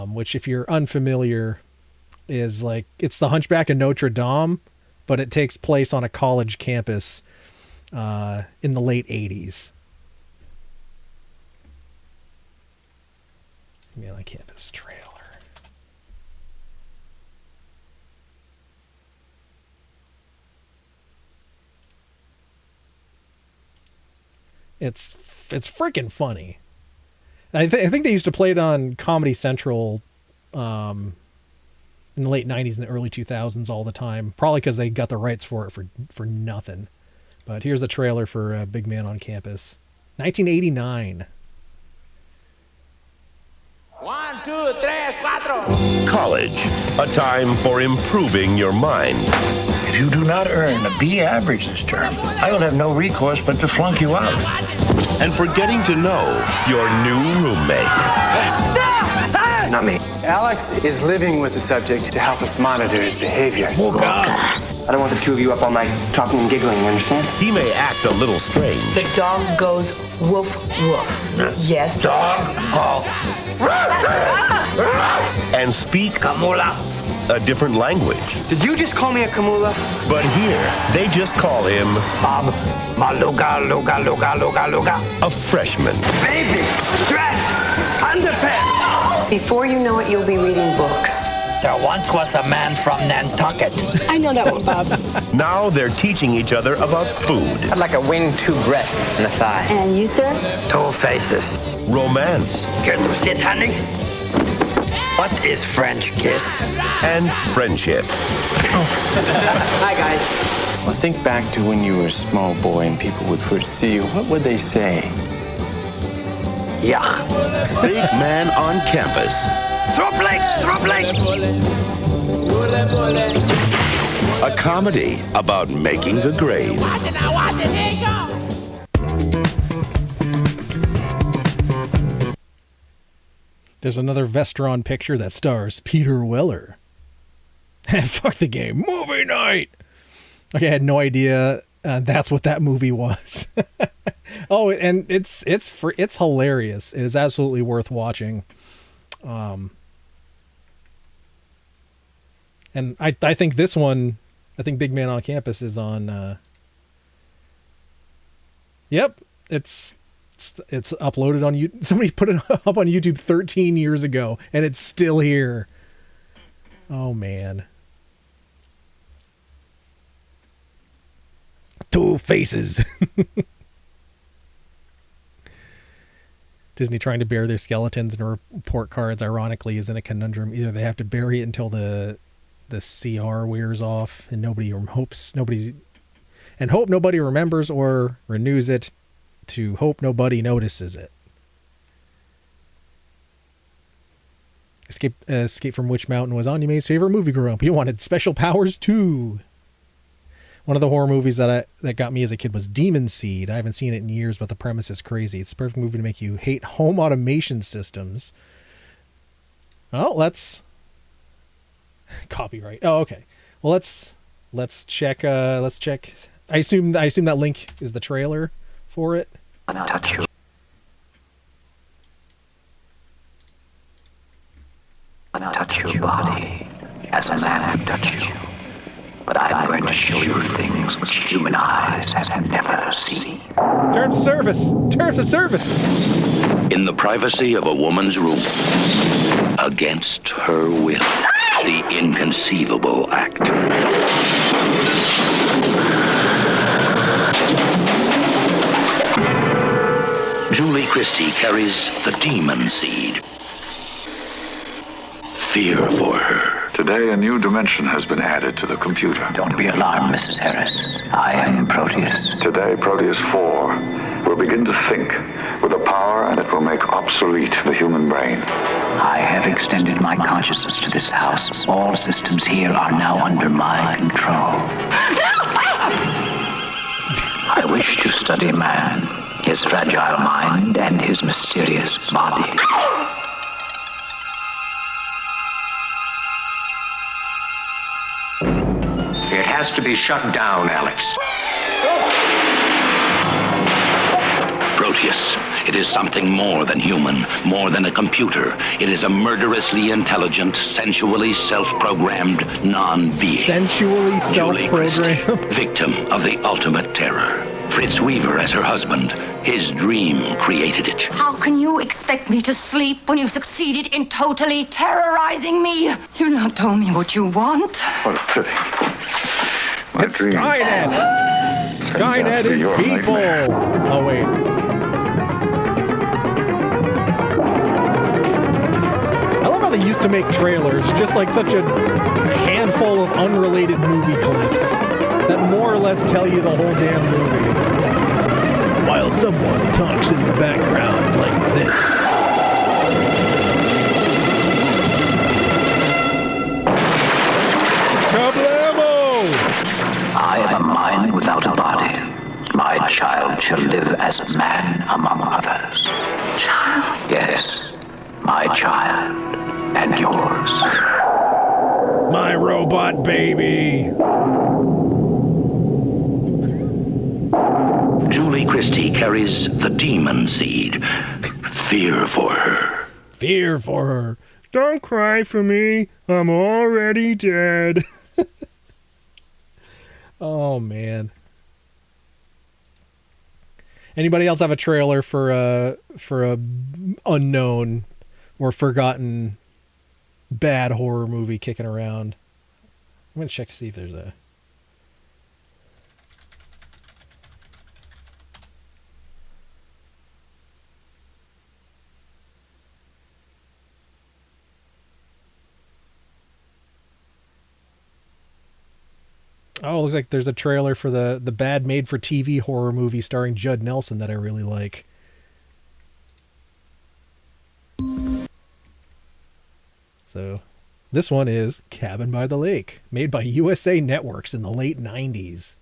which if you're unfamiliar is like, it's the Hunchback of Notre Dame, but it takes place on a college campus in the late 80s. Man on Campus trailer. It's freaking funny. I think they used to play it on Comedy Central in the late 90s and the early 2000s all the time. Probably because they got the rights for it for nothing. But here's the trailer for Big Man on Campus. 1989. 1, 2, 3, 4. College, a time for improving your mind. If you do not earn a B average this term, I will have no recourse but to flunk you out. And for getting to know your new roommate. Not me. Alex is living with the subject to help us monitor his behavior. Oh, God. I don't want the two of you up all night talking and giggling, you understand? He may act a little strange. The dog goes woof woof. Yes. Dog call. And speak Kamula. A different language. Did you just call me a Kamula? But here, they just call him Bob Maluga Luga Luga Luga Luga. a freshman. Baby, dress, underpants. Before you know it, you'll be reading books. There once was a man from Nantucket. I know that one, Bob. Now they're teaching each other about food, I'd like a wing, 2 breasts, and a thigh. And you, sir? 2 faces. romance, Care to sit, honey? What is French kiss? and friendship. Hi, guys. Well, think back to when you were a small boy and people would first see you. What would they say? Yuck. Big Man on Campus. Throw plate! Throw plate! A comedy about making the grade. There's another Vestron picture that stars Peter Weller. Fuck the game. Movie night! Okay, I had no idea that's what that movie was. Oh, and it's hilarious. It is absolutely worth watching. And I think this one, I think Big Man on Campus is on. Yep, it's uploaded on YouTube. Somebody put it up on YouTube 13 years ago, and it's still here. Oh man. 2 faces. Disney trying to bury their skeletons in report cards, ironically, is in a conundrum. Either they have to bury it until the CR wears off and hope nobody remembers, or renews it to hope nobody notices it. Escape from Witch Mountain was Anyme's favorite movie growing up. He wanted special powers too. One of the horror movies that got me as a kid was Demon Seed. I haven't seen it in years, but the premise is crazy. It's a perfect movie to make you hate home automation systems. Oh, let's copyright. Oh, okay. Well, let's check. Let's check. I assume that link is the trailer for it. Touch you. Touch your body as a man would touch you. But I'm going to show you things which human eyes have never seen. Terms of service. Terms of service. In the privacy of a woman's room, against her will, the inconceivable act. Julie Christie carries the demon seed. Fear for her. Today, a new dimension has been added to the computer. Don't be alarmed, Mrs. Harris. I am Proteus. Today, Proteus 4 will begin to think with a power, and it will make obsolete the human brain. I have extended my consciousness to this house. All systems here are now under my control. I wish to study man, his fragile mind, and his mysterious body. It has to be shut down, Alex. Proteus. It is something more than human, more than a computer. It is a murderously intelligent, sensually self-programmed non-being. Sensually self-programmed? Victim of the ultimate terror. Fritz Weaver as her husband. His dream created it. How can you expect me to sleep when you've succeeded in totally terrorizing me? You've not told me what you want. What a pity. My It's dream Skynet. turns out Skynet to be is your people. nightmare. Oh wait. I love how they used to make trailers, just like such a handful of unrelated movie clips that more or less tell you the whole damn movie. While someone talks in the background like this. Kablamo! I am a mind without a body. My child shall live as a man among others. Child? Yes, my child and yours. My robot baby. Julie Christie carries the demon seed. Fear for her. Fear for her. Don't cry for me. I'm already dead. Oh man. Anybody else have a trailer for a unknown or forgotten bad horror movie kicking around. I'm going to check to see if there's a... Oh, it looks like there's a trailer for the bad made-for-TV horror movie starring Judd Nelson that I really like. So, this one is Cabin by the Lake, made by USA Networks in the late 90s.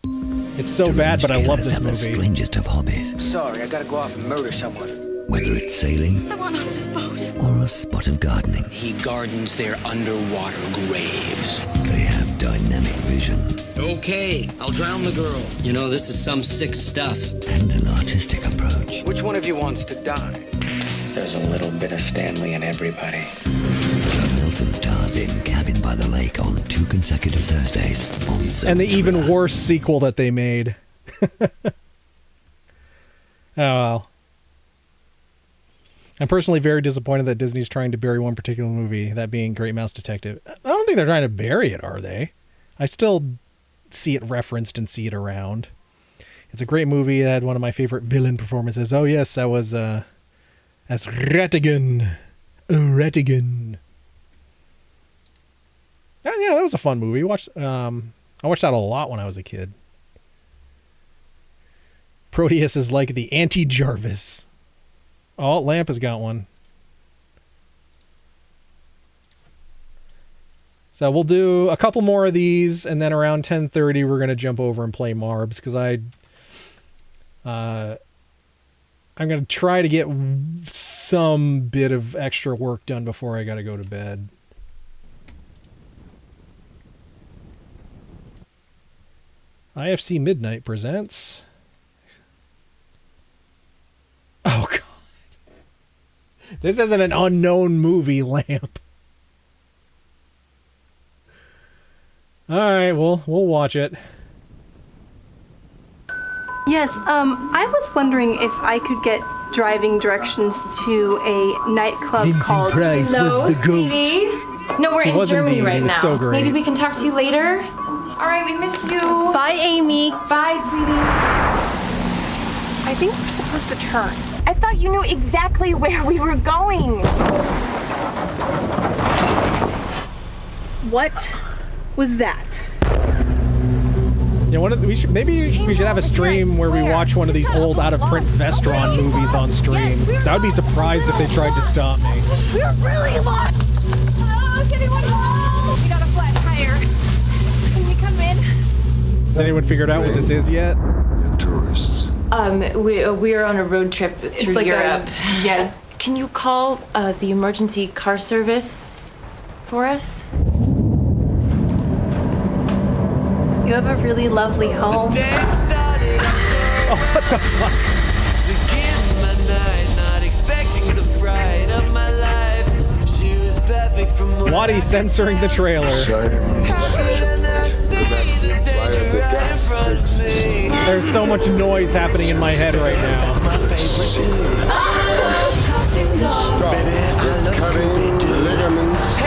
It's so bad, but I love this have the movie. strangest of hobbies. Sorry, I gotta go off and murder someone. Whether it's sailing I want off this boat. or a spot of gardening, He gardens their underwater graves. they have dynamic vision Okay, I'll drown the girl. You know, this is some sick stuff. and an artistic approach. Which one of you wants to die? There's a little bit of Stanley in everybody. Judd Nelson stars in Cabin by the Lake on 2 consecutive Thursdays on And the even worse sequel that they made. Oh, well. I'm personally very disappointed that Disney's trying to bury one particular movie, that being Great Mouse Detective. I don't think they're trying to bury it, are they? I still see it referenced and see it around. It's a great movie. It had one of my favorite villain performances. Oh, yes, that was as Rattigan. Rattigan. Yeah, that was a fun movie. I watched that a lot when I was a kid. Proteus is like the anti-Jarvis. Oh, Lamp has got one. So we'll do a couple more of these, and then around 10:30 we're going to jump over and play Marbs, because I'm going to try to get some bit of extra work done before I got to go to bed. IFC Midnight presents... Oh, God. This isn't an unknown movie, Lamp. All right, we'll watch it. Yes, I was wondering if I could get driving directions to a nightclub Vincent called... Price was the goat. Sweetie. No, we're He in was Germany indeed. right He was now. so great. Maybe we can talk to you later. All right, we miss you. Bye, Amy. Bye, sweetie. I think we're supposed to turn. I thought you knew exactly where we were going. What was that? Yeah, we should have a stream where we watch one of these old out-of-print Vestron movies on stream. Because I would be surprised if they tried to stop me. We're really lost. Oh, is anyone home? We got a flat tire. Can we come in? Has anyone figured out what this is yet? Tourists. We are on a road trip through like Europe. Yeah. Can you call the emergency car service for us? You have a really lovely home. Oh, what the fuck? Waddy censoring the trailer. There's so much noise happening in my head right now. Stop. It's cutting ligaments.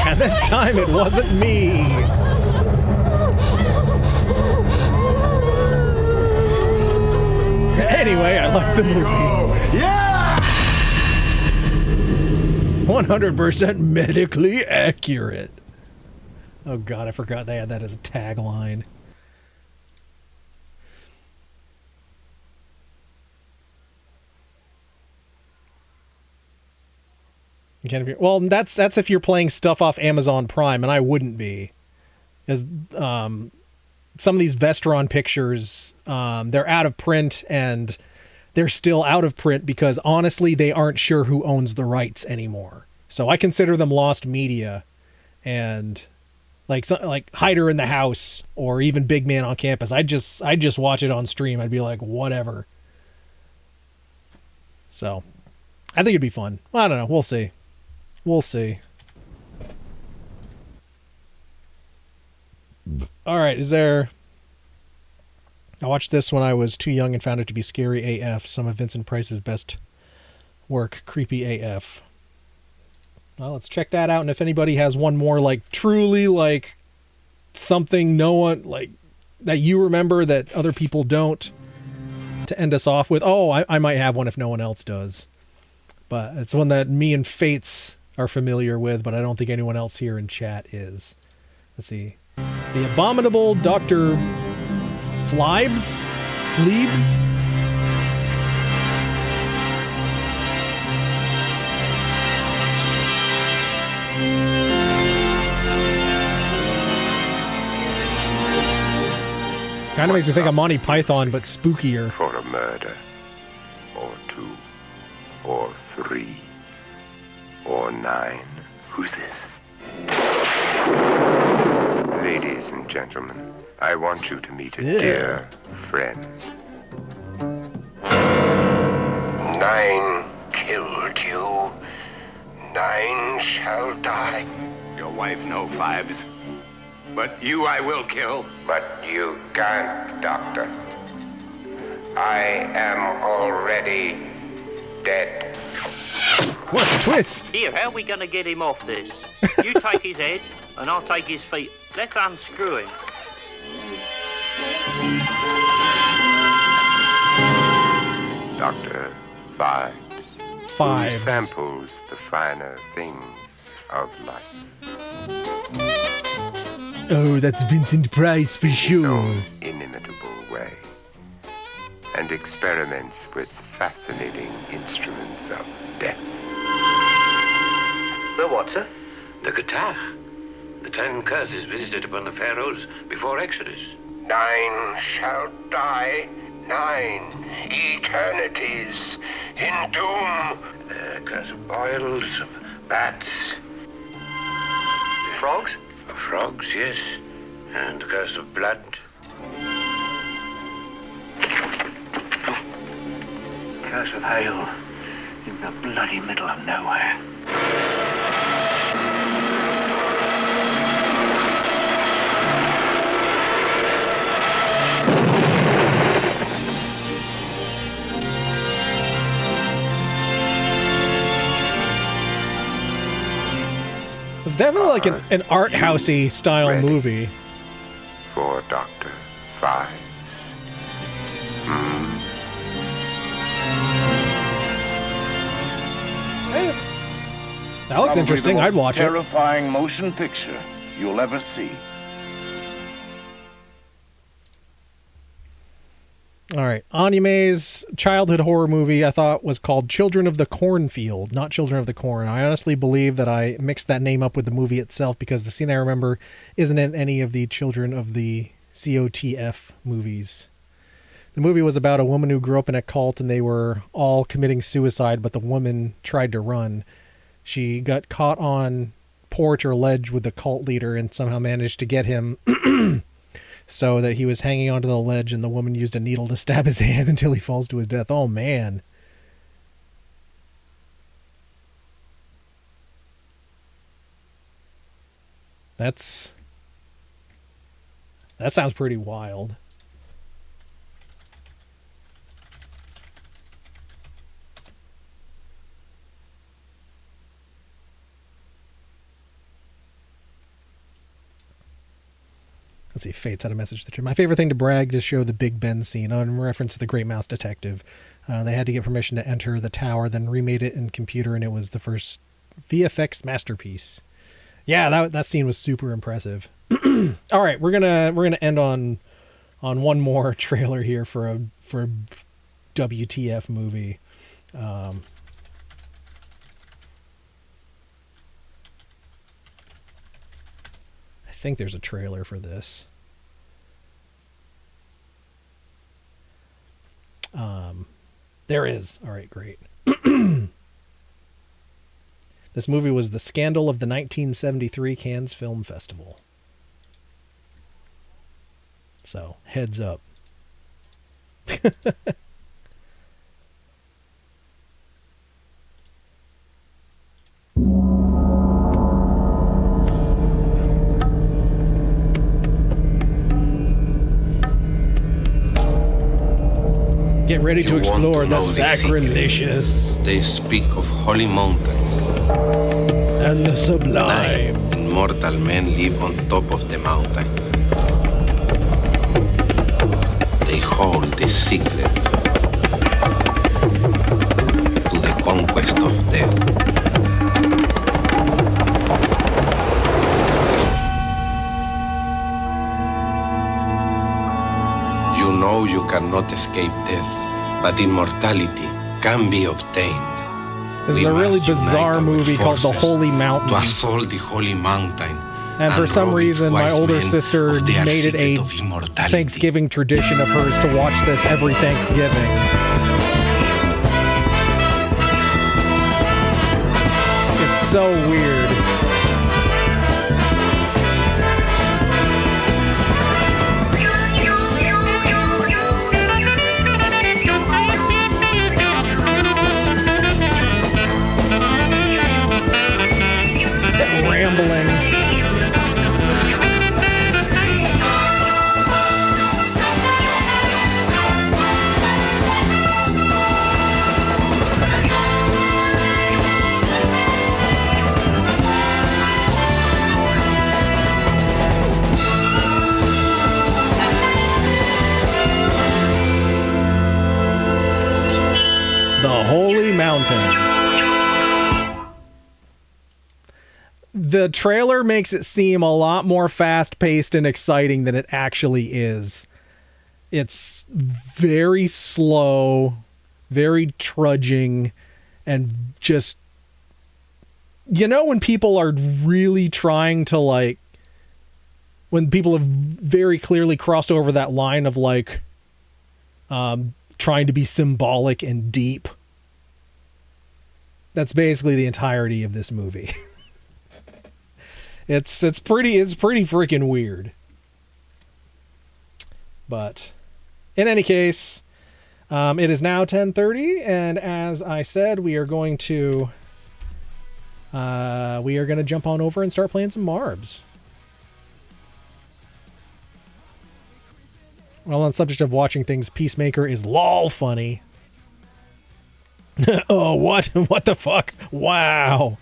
And this time it wasn't me. Anyway, I like the movie. Yeah! 100% medically accurate. Oh God, I forgot they had that as a tagline. Well, that's if you're playing stuff off Amazon Prime, and I wouldn't be. As some of these Vestron pictures, they're out of print, and they're still out of print because honestly, they aren't sure who owns the rights anymore. So I consider them lost media, and like Hider in the House or even Big Man on Campus. I just watch it on stream. I'd be like, whatever. So I think it'd be fun. I don't know. We'll see. We'll see. All right, I watched this when I was too young and found it to be scary AF. Some of Vincent Price's best work, creepy AF. Well, let's check that out, and if anybody has one more, like, truly, like, something no one, like, that you remember that other people don't, to end us off with. Oh, I might have one if no one else does. But it's one that me and Fates are familiar with, but I don't think anyone else here in chat is. Let's see. The Abominable Dr. Fleebs? Kind of makes me think of Monty Python, but spookier. For a murder, or 2, or 3, or 9. Who's this? Ladies and gentlemen, I want you to meet a dear friend. 9 killed you. 9 shall die. Your wife, no, Fibes. But you I will kill. But you can't, Doctor. I am already dead. What a twist! Here, how are we going to get him off this? You take his head, and I'll take his feet. Let's unscrew him. Dr. Fibes. Fibes. Who samples the finer things of life. Oh, that's Vincent Price for sure. In his own inimitable way. And experiments with fascinating instruments of death. The what, sir? The guitar. The 10 curses visited upon the pharaohs before Exodus. 9 shall die. 9 eternities in doom. The curse of boils, of bats. Frogs? Frogs, yes. And the curse of blood. Curse of hail in the bloody middle of nowhere. It's definitely like an art housey style movie. For Dr. Five. That looks interesting. I'd watch it. Terrifying motion picture you'll ever see. All right. Anime's childhood horror movie I thought was called Children of the Cornfield, not Children of the Corn. I honestly believe that I mixed that name up with the movie itself because the scene I remember isn't in any of the Children of the COTF movies. The movie was about a woman who grew up in a cult and they were all committing suicide, but the woman tried to run. She got caught on porch or ledge with the cult leader and somehow managed to get him so that he was hanging onto the ledge and the woman used a needle to stab his hand until he falls to his death. Oh, man. That sounds pretty wild. Let's see, Fates had a message to my favorite thing to brag to show the Big Ben scene on reference to the Great Mouse Detective. They had to get permission to enter the tower, then remade it in computer, and it was the first VFX masterpiece. Yeah, that scene was super impressive. All right, we're gonna end on one more trailer here for a WTF movie. I think there's a trailer for this. There is. All right, great. This movie was the scandal of the 1973 Cannes Film Festival. So, heads up. Get ready to explore the sacrilegious. They speak of holy mountain. And the sublime. And mortal men live on top of the mountain. They hold the secret to the conquest of death. You know you cannot escape death, but immortality can be obtained. This is a really bizarre movie called The Holy Mountain. To assault the Holy Mountain. And for some reason, my older sister made it a Thanksgiving tradition of hers to watch this every Thanksgiving. It's so weird. Rambling. The Holy Mountain. The trailer makes it seem a lot more fast-paced and exciting than it actually is. It's very slow, very trudging, and just... You know when people are really trying to, like... When people have very clearly crossed over that line of, like... trying to be symbolic and deep. That's basically the entirety of this movie. It's pretty freaking weird. But in any case, it is now 10:30, and as I said, we are going to jump on over and start playing some Marbs. Well, on the subject of watching things, Peacemaker is lol funny. Oh, what? What the fuck? Wow.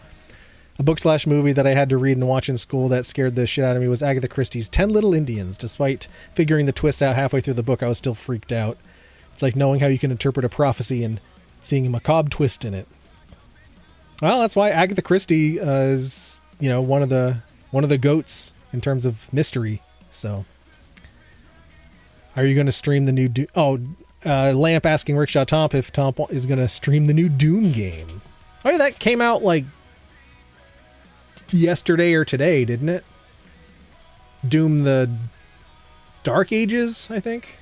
A book/movie that I had to read and watch in school that scared the shit out of me was Agatha Christie's 10 Little Indians. Despite figuring the twists out halfway through the book, I was still freaked out. It's like knowing how you can interpret a prophecy and seeing a macabre twist in it. Well, that's why Agatha Christie is, you know, one of the goats in terms of mystery. So, are you going to stream the new Lamp asking Rickshaw Tomp if Tomp is going to stream the new Dune game. Oh yeah, that came out like yesterday or today, didn't it? Doom the Dark Ages, I think.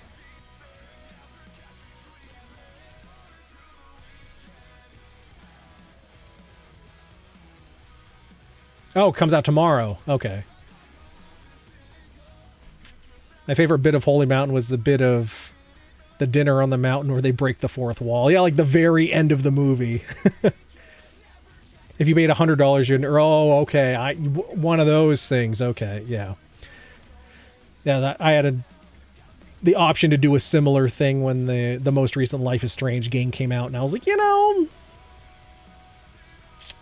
Oh, it comes out tomorrow. Okay. My favorite bit of Holy Mountain was the bit of the dinner on the mountain where they break the fourth wall. Yeah, like the very end of the movie. If you paid $100, you'd... Oh, okay. One of those things. Okay, yeah. Yeah, I had the option to do a similar thing when the most recent Life is Strange game came out, and I was like, you know,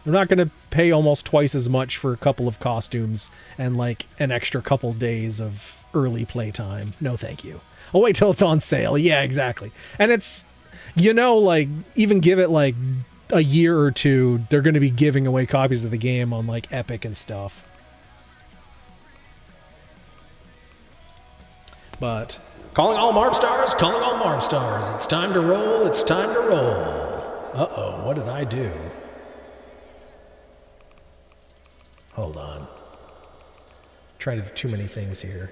I'm not going to pay almost twice as much for a couple of costumes and like an extra couple days of early playtime. No, thank you. I'll wait till it's on sale. Yeah, exactly. And it's, you know, like, even give it like a year or two, they're going to be giving away copies of the game on like Epic and stuff. But calling all Marb stars, calling all Marb stars. It's time to roll. It's time to roll. Uh-oh, what did I do? Hold on. try to do too many things here.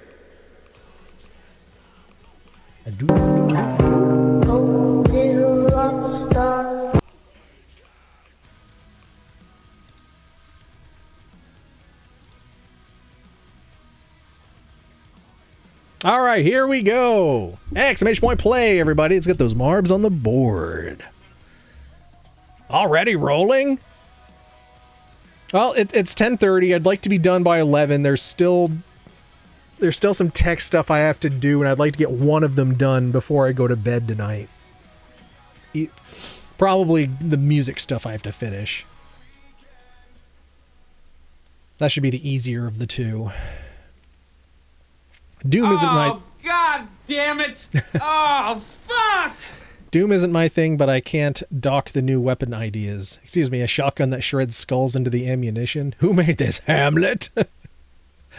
All right, here we go. Exclamation point play, everybody. Let's get those marbs on the board. Already rolling? Well, it's 10:30. I'd like to be done by 11. There's still some tech stuff I have to do, and I'd like to get one of them done before I go to bed tonight. Probably the music stuff I have to finish. That should be the easier of the two. Doom isn't my... Oh, God damn it! Oh, fuck! Doom isn't my thing, but I can't dock the new weapon ideas. Excuse me, a shotgun that shreds skulls into the ammunition? Who made this, Hamlet?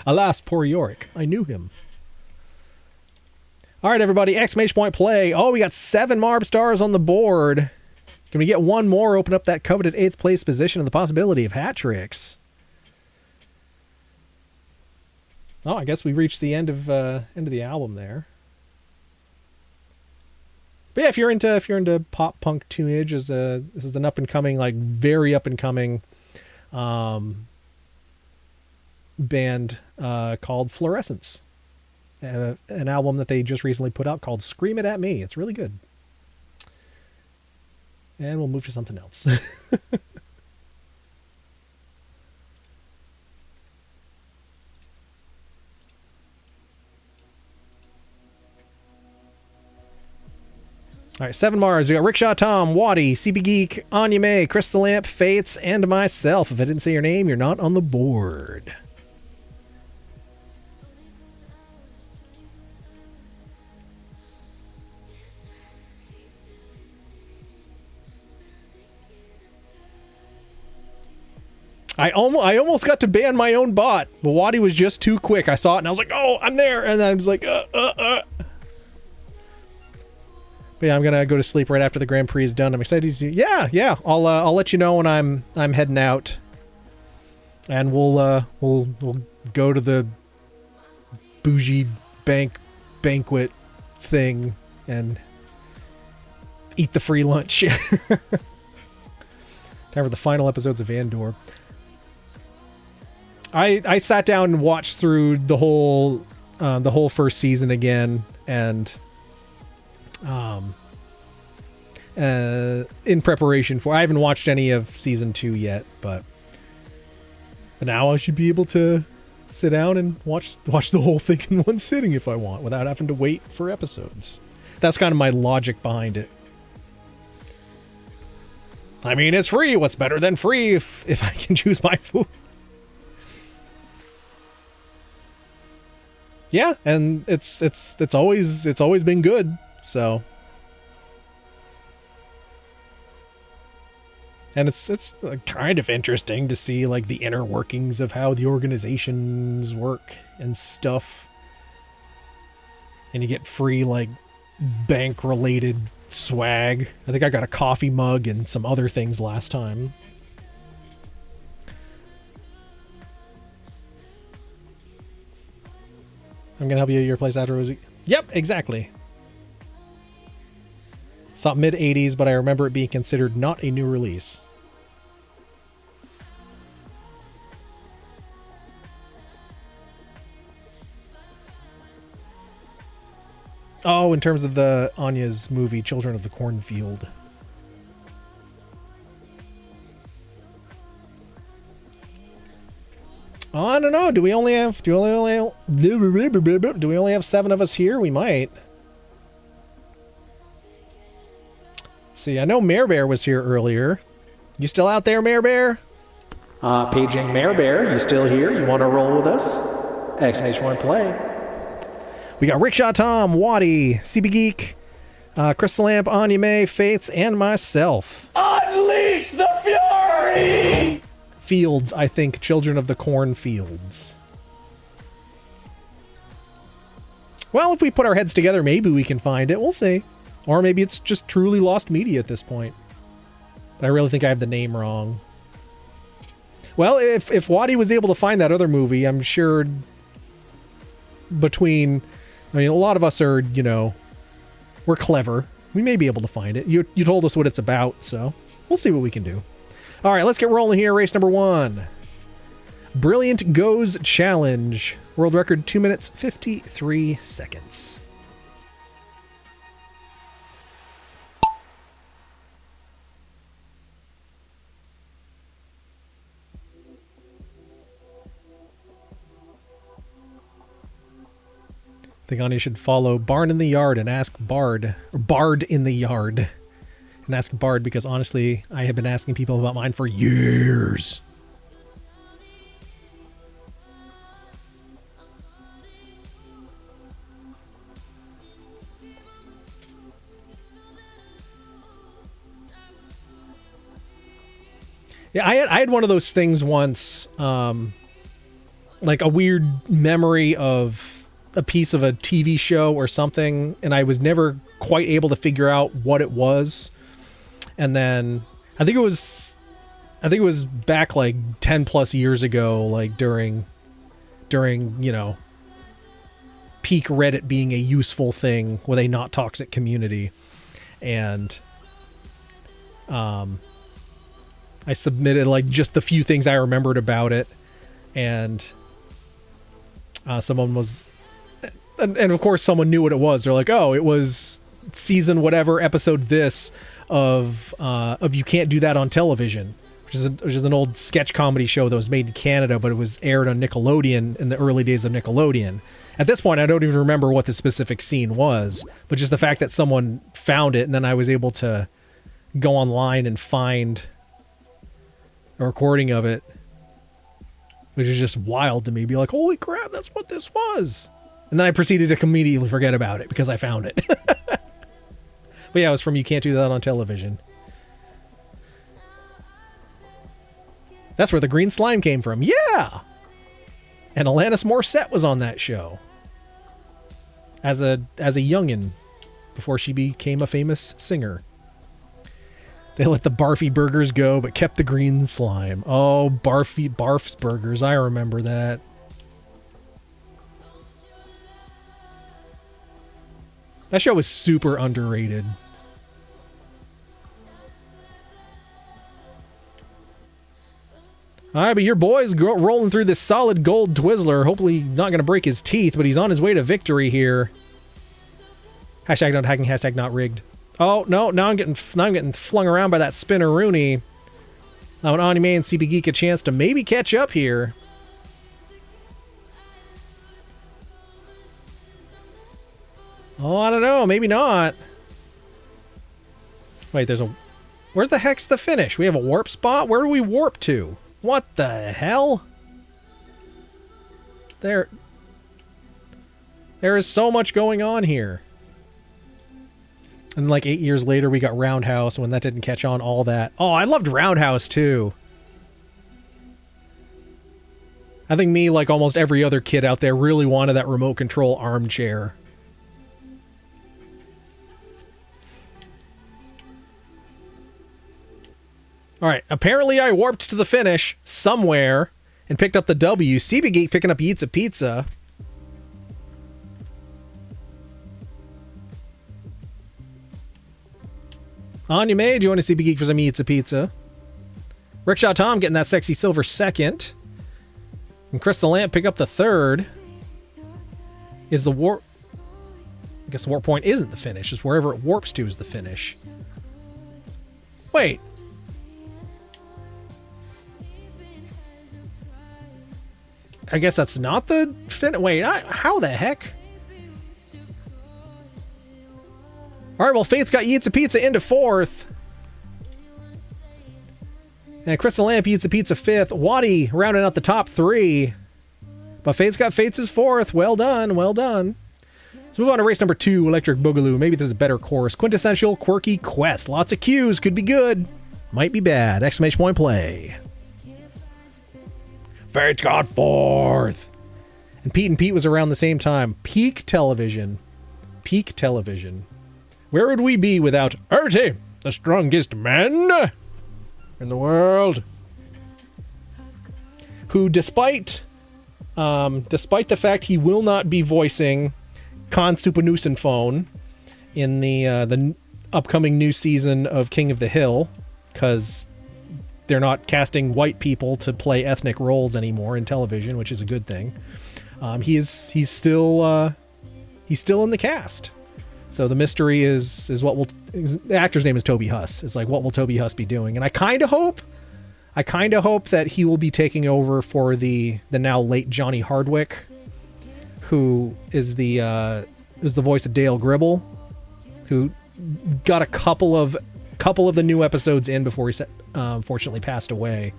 Alas, poor Yorick. I knew him. All right, everybody, exclamation point play. Oh, we got 7 Marb stars on the board. Can we get one more, open up that coveted 8th place position and the possibility of hat tricks? Oh, I guess we reached the end of the album there. But yeah, if you're into pop punk tunage, this is an up and coming, like very up and coming band called Fluorescence. An album that they just recently put out called Scream It At Me. It's really good. And we'll move to something else. All right, 7 Mars. We got Rickshaw Tom, Waddy, CB Geek, Anya May, Chris the Lamp, Fates, and myself. If I didn't say your name, you're not on the board. I almost got to ban my own bot, but Waddy was just too quick. I saw it and I was like, oh, I'm there. And then I was like, But yeah, I'm gonna go to sleep right after the Grand Prix is done. I'm excited to see. Yeah. I'll let you know when I'm heading out, and we'll go to the bougie banquet thing and eat the free lunch. Time for the final episodes of Andor. I sat down and watched through the whole first season again, and in preparation for... I haven't watched any of season 2 yet, but now I should be able to sit down and watch the whole thing in one sitting if I want, without having to wait for episodes. That's kind of my logic behind it. I mean, it's free. What's better than free if I can choose my food? Yeah, and it's always been good, so... And it's kind of interesting to see like the inner workings of how the organizations work and stuff. And you get free like bank related swag. I think I got a coffee mug and some other things last time. I'm gonna help you at your place after Rosie. Yep, exactly. Saw mid 80s, but I remember it being considered not a new release. Oh, in terms of the Anya's movie, Children of the Cornfield. Oh, I don't know. Do we only have 7 of us here? We might. Let's see. I know Mare Bear was here earlier. You still out there, Mare Bear? Paging Mare Bear. You still here? You want to roll with us? Exclamation point play. We got Rickshaw Tom, Waddy, CB Geek, Chris the Lamp, Anya May, Fates, and myself. Unleash the fury! Fields, I think. Children of the Cornfields. Well, if we put our heads together, maybe we can find it. We'll see. Or maybe it's just truly lost media at this point. But I really think I have the name wrong. Well, if Waddy was able to find that other movie, I'm sure between, I mean, a lot of us are, you know, we're clever. We may be able to find it. You told us what it's about, so we'll see what we can do. All right, let's get rolling here. Race number 1. Brilliant Goes Challenge. World record 2 minutes, 53 seconds. I think Anya should follow Barn in the Yard and ask Bard, or Bard in the Yard, and ask Bard, because honestly, I have been asking people about mine for years. Yeah, I had one of those things once, like a weird memory of a piece of a TV show or something, and I was never quite able to figure out what it was. And then I think it was back like 10 plus years ago, like during, you know, peak Reddit being a useful thing with a not toxic community. And I submitted like just the few things I remembered about it, and someone was, and of course someone knew what it was. They're like, oh, it was season whatever, episode this of You Can't Do That on Television, which is an old sketch comedy show that was made in Canada, but it was aired on Nickelodeon in the early days of Nickelodeon. At this point, I don't even remember what the specific scene was, but just the fact that someone found it, and then I was able to go online and find a recording of it, which is just wild to me. Be like, holy crap, that's what this was. And then I proceeded to immediately forget about it because I found it. But yeah, it was from You Can't Do That on Television. That's where the green slime came from. Yeah! And Alanis Morissette was on that show. As a youngin' before she became a famous singer. They let the Barfy burgers go, but kept the green slime. Oh, Barf's burgers. I remember that. That show was super underrated. All right, but your boy's rolling through this solid gold Twizzler. Hopefully not going to break his teeth, but he's on his way to victory here. Hashtag not hacking, hashtag not rigged. Oh, no, now I'm getting flung around by that Spinneroonie. Now an Anime and CB Geek a chance to maybe catch up here. Oh, I don't know. Maybe not. Wait, there's a... Where the heck's the finish? We have a warp spot? Where do we warp to? What the hell? There is so much going on here. And like 8 years later, we got Roundhouse. When that didn't catch on, all that. Oh, I loved Roundhouse too. I think me, like almost every other kid out there, really wanted that remote control armchair. All right, apparently I warped to the finish somewhere and picked up the W. CB Geek picking up Eats a Pizza. Anya May, do you want to CB Geek for some Eats a Pizza? Rickshaw Tom getting that sexy silver second. And Chris the Lamp pick up the third. Is the warp... I guess the warp point isn't the finish. It's wherever it warps to is the finish. Wait. I guess that's not the fin... Wait, how the heck? Alright, well, Fate's got Eats a Pizza into fourth. And Crystal Lamp Eats a Pizza fifth. Waddy rounding out the top three. But Fate's got Fate's fourth. Well done, well done. Let's move on to race number 2, Electric Boogaloo. Maybe this is a better course. Quintessential Quirky Quest. Lots of Q's. Could be good. Might be bad. Exclamation point play. Fate's got fourth. And Pete was around the same time. Peak television. Peak television. Where would we be without Ertie, the strongest man in the world? Who, despite despite the fact he will not be voicing Khan Supanusenphone in the upcoming new season of King of the Hill, because they're not casting white people to play ethnic roles anymore in television, which is a good thing. He's still in the cast. So the mystery is the actor's name is Toby Huss. It's like, what will Toby Huss be doing? And I kind of hope that he will be taking over for the now late Johnny Hardwick, who is the voice of Dale Gribble, who got a couple of the new episodes in before he unfortunately passed away.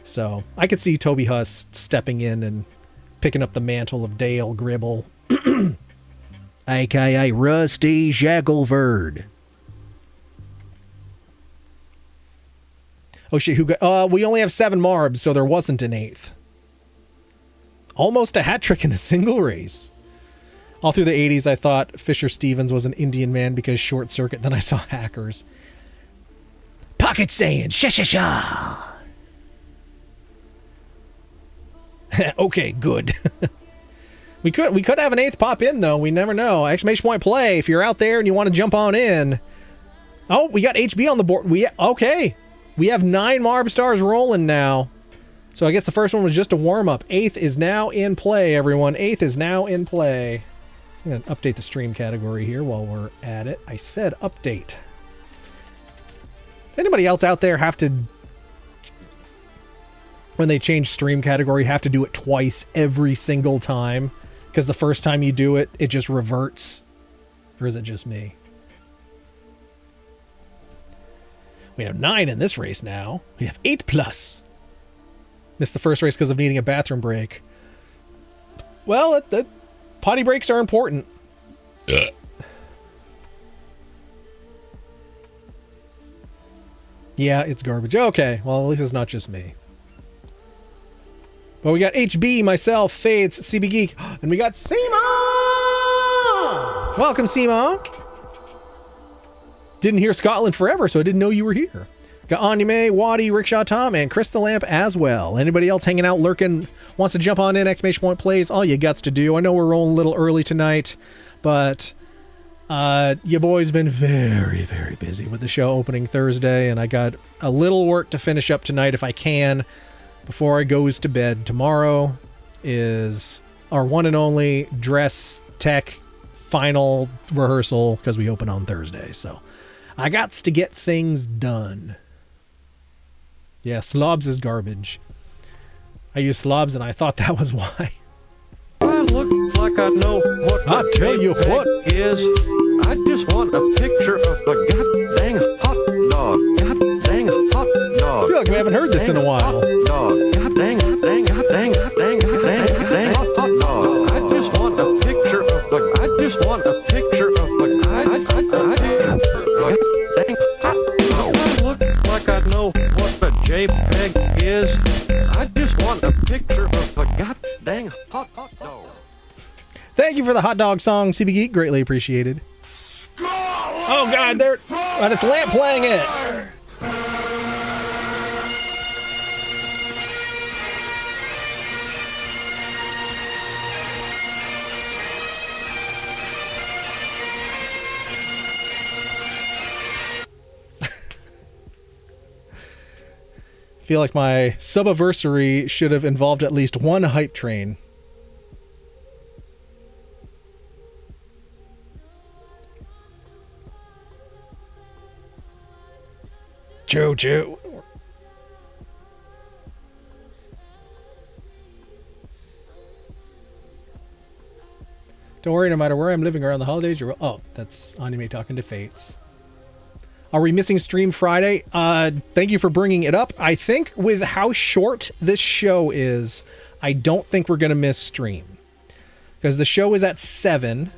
So I could see Toby Huss stepping in and picking up the mantle of Dale Gribble, aka Rusty Shackleford. Oh shit! We only have 7 marbs, so there wasn't an 8th. Almost a hat trick in a single race. All through the 80s, I thought Fisher Stevens was an Indian man because Short Circuit. Then I saw Hackers. Pocket saying sha sha sha. Okay, good. we could have an 8th pop in though. We never know. Exclamation point play if you're out there and you want to jump on in. Oh, we got HB on the board. Okay. We have 9 Marb stars rolling now. So I guess the first one was just a warm-up. 8th is now in play, everyone. 8th is now in play. I'm going to update the stream category here while we're at it. I said update. Does anybody else out there have to, when they change stream category, have to do it twice every single time? Because the first time you do it, it just reverts? Or is it just me? We have 9 in this race now. We have 8+. Missed the first race because of needing a bathroom break. Well, potty breaks are important. Yeah, it's garbage. Okay, well, at least it's not just me. But we got HB, myself, Fades, CB Geek, and we got Seema! Welcome, Seema! Didn't hear Scotland forever, so I didn't know you were here. Got Anime, Waddy, Rickshaw Tom, and Crystal Lamp as well. Anybody else hanging out, lurking, wants to jump on in, exclamation point plays, all you guts to do. I know we're rolling a little early tonight, but your boy's been very, very busy with the show opening Thursday, and I got a little work to finish up tonight if I can before I goes to bed. Tomorrow is our one and only Dress Tech final rehearsal because we open on Thursday, so I got to get things done. Yeah, slobs is garbage. I use slobs and I thought that was why. I look like I know what I'll tell you what is. I just want a picture of a goddamn hot dog. Goddamn hot dog. I feel like we haven't heard this in a while. Dog. Goddamn hot dog. I just want a picture of a. I just want a picture of a. I look like I know what the JPEG is. I just want a picture of a goddamn hot dog. Thank you for the hot dog song, CB Geek. Greatly appreciated. Oh God, there! Oh, it's Lamp playing it. Feel like my subiversary should have involved at least one hype train. Choo choo. Don't worry, no matter where I'm living around the holidays, you're... Oh, that's Anime talking to Fates. Are we missing Stream Friday? Thank you for bringing it up. I think with how short this show is, I don't think we're going to miss Stream. Because the show is at 7.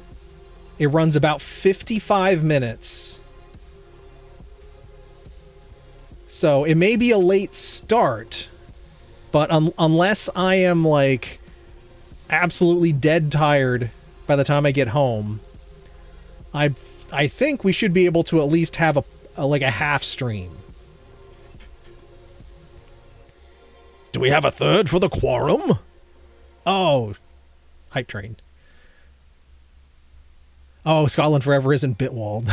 It runs about 55 minutes. So it may be a late start, but unless I am like absolutely dead tired by the time I get home, I think we should be able to at least have a half stream. Do we have a third for the quorum? Oh, Hype Train. Oh, Scotland Forever isn't Bitwald.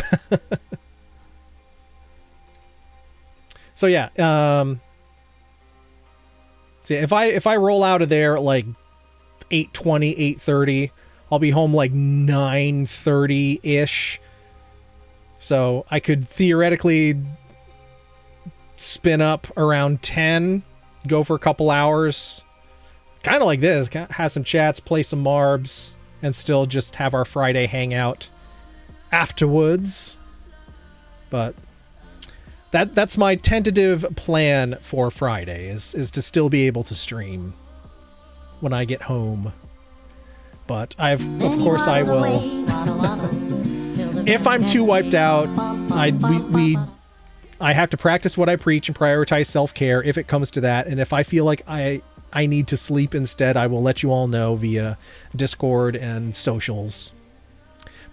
So yeah, see, if I roll out of there at like 8:20, 8:30, I'll be home like 9:30-ish. So I could theoretically spin up around 10, go for a couple hours, kind of like this, have some chats, play some marbs, and still just have our Friday hangout afterwards. But that's my tentative plan for Friday is to still be able to stream when I get home. But of course I will. If I'm too wiped out, I have to practice what I preach and prioritize self-care if it comes to that. And if I feel like I need to sleep instead, I will let you all know via Discord and socials.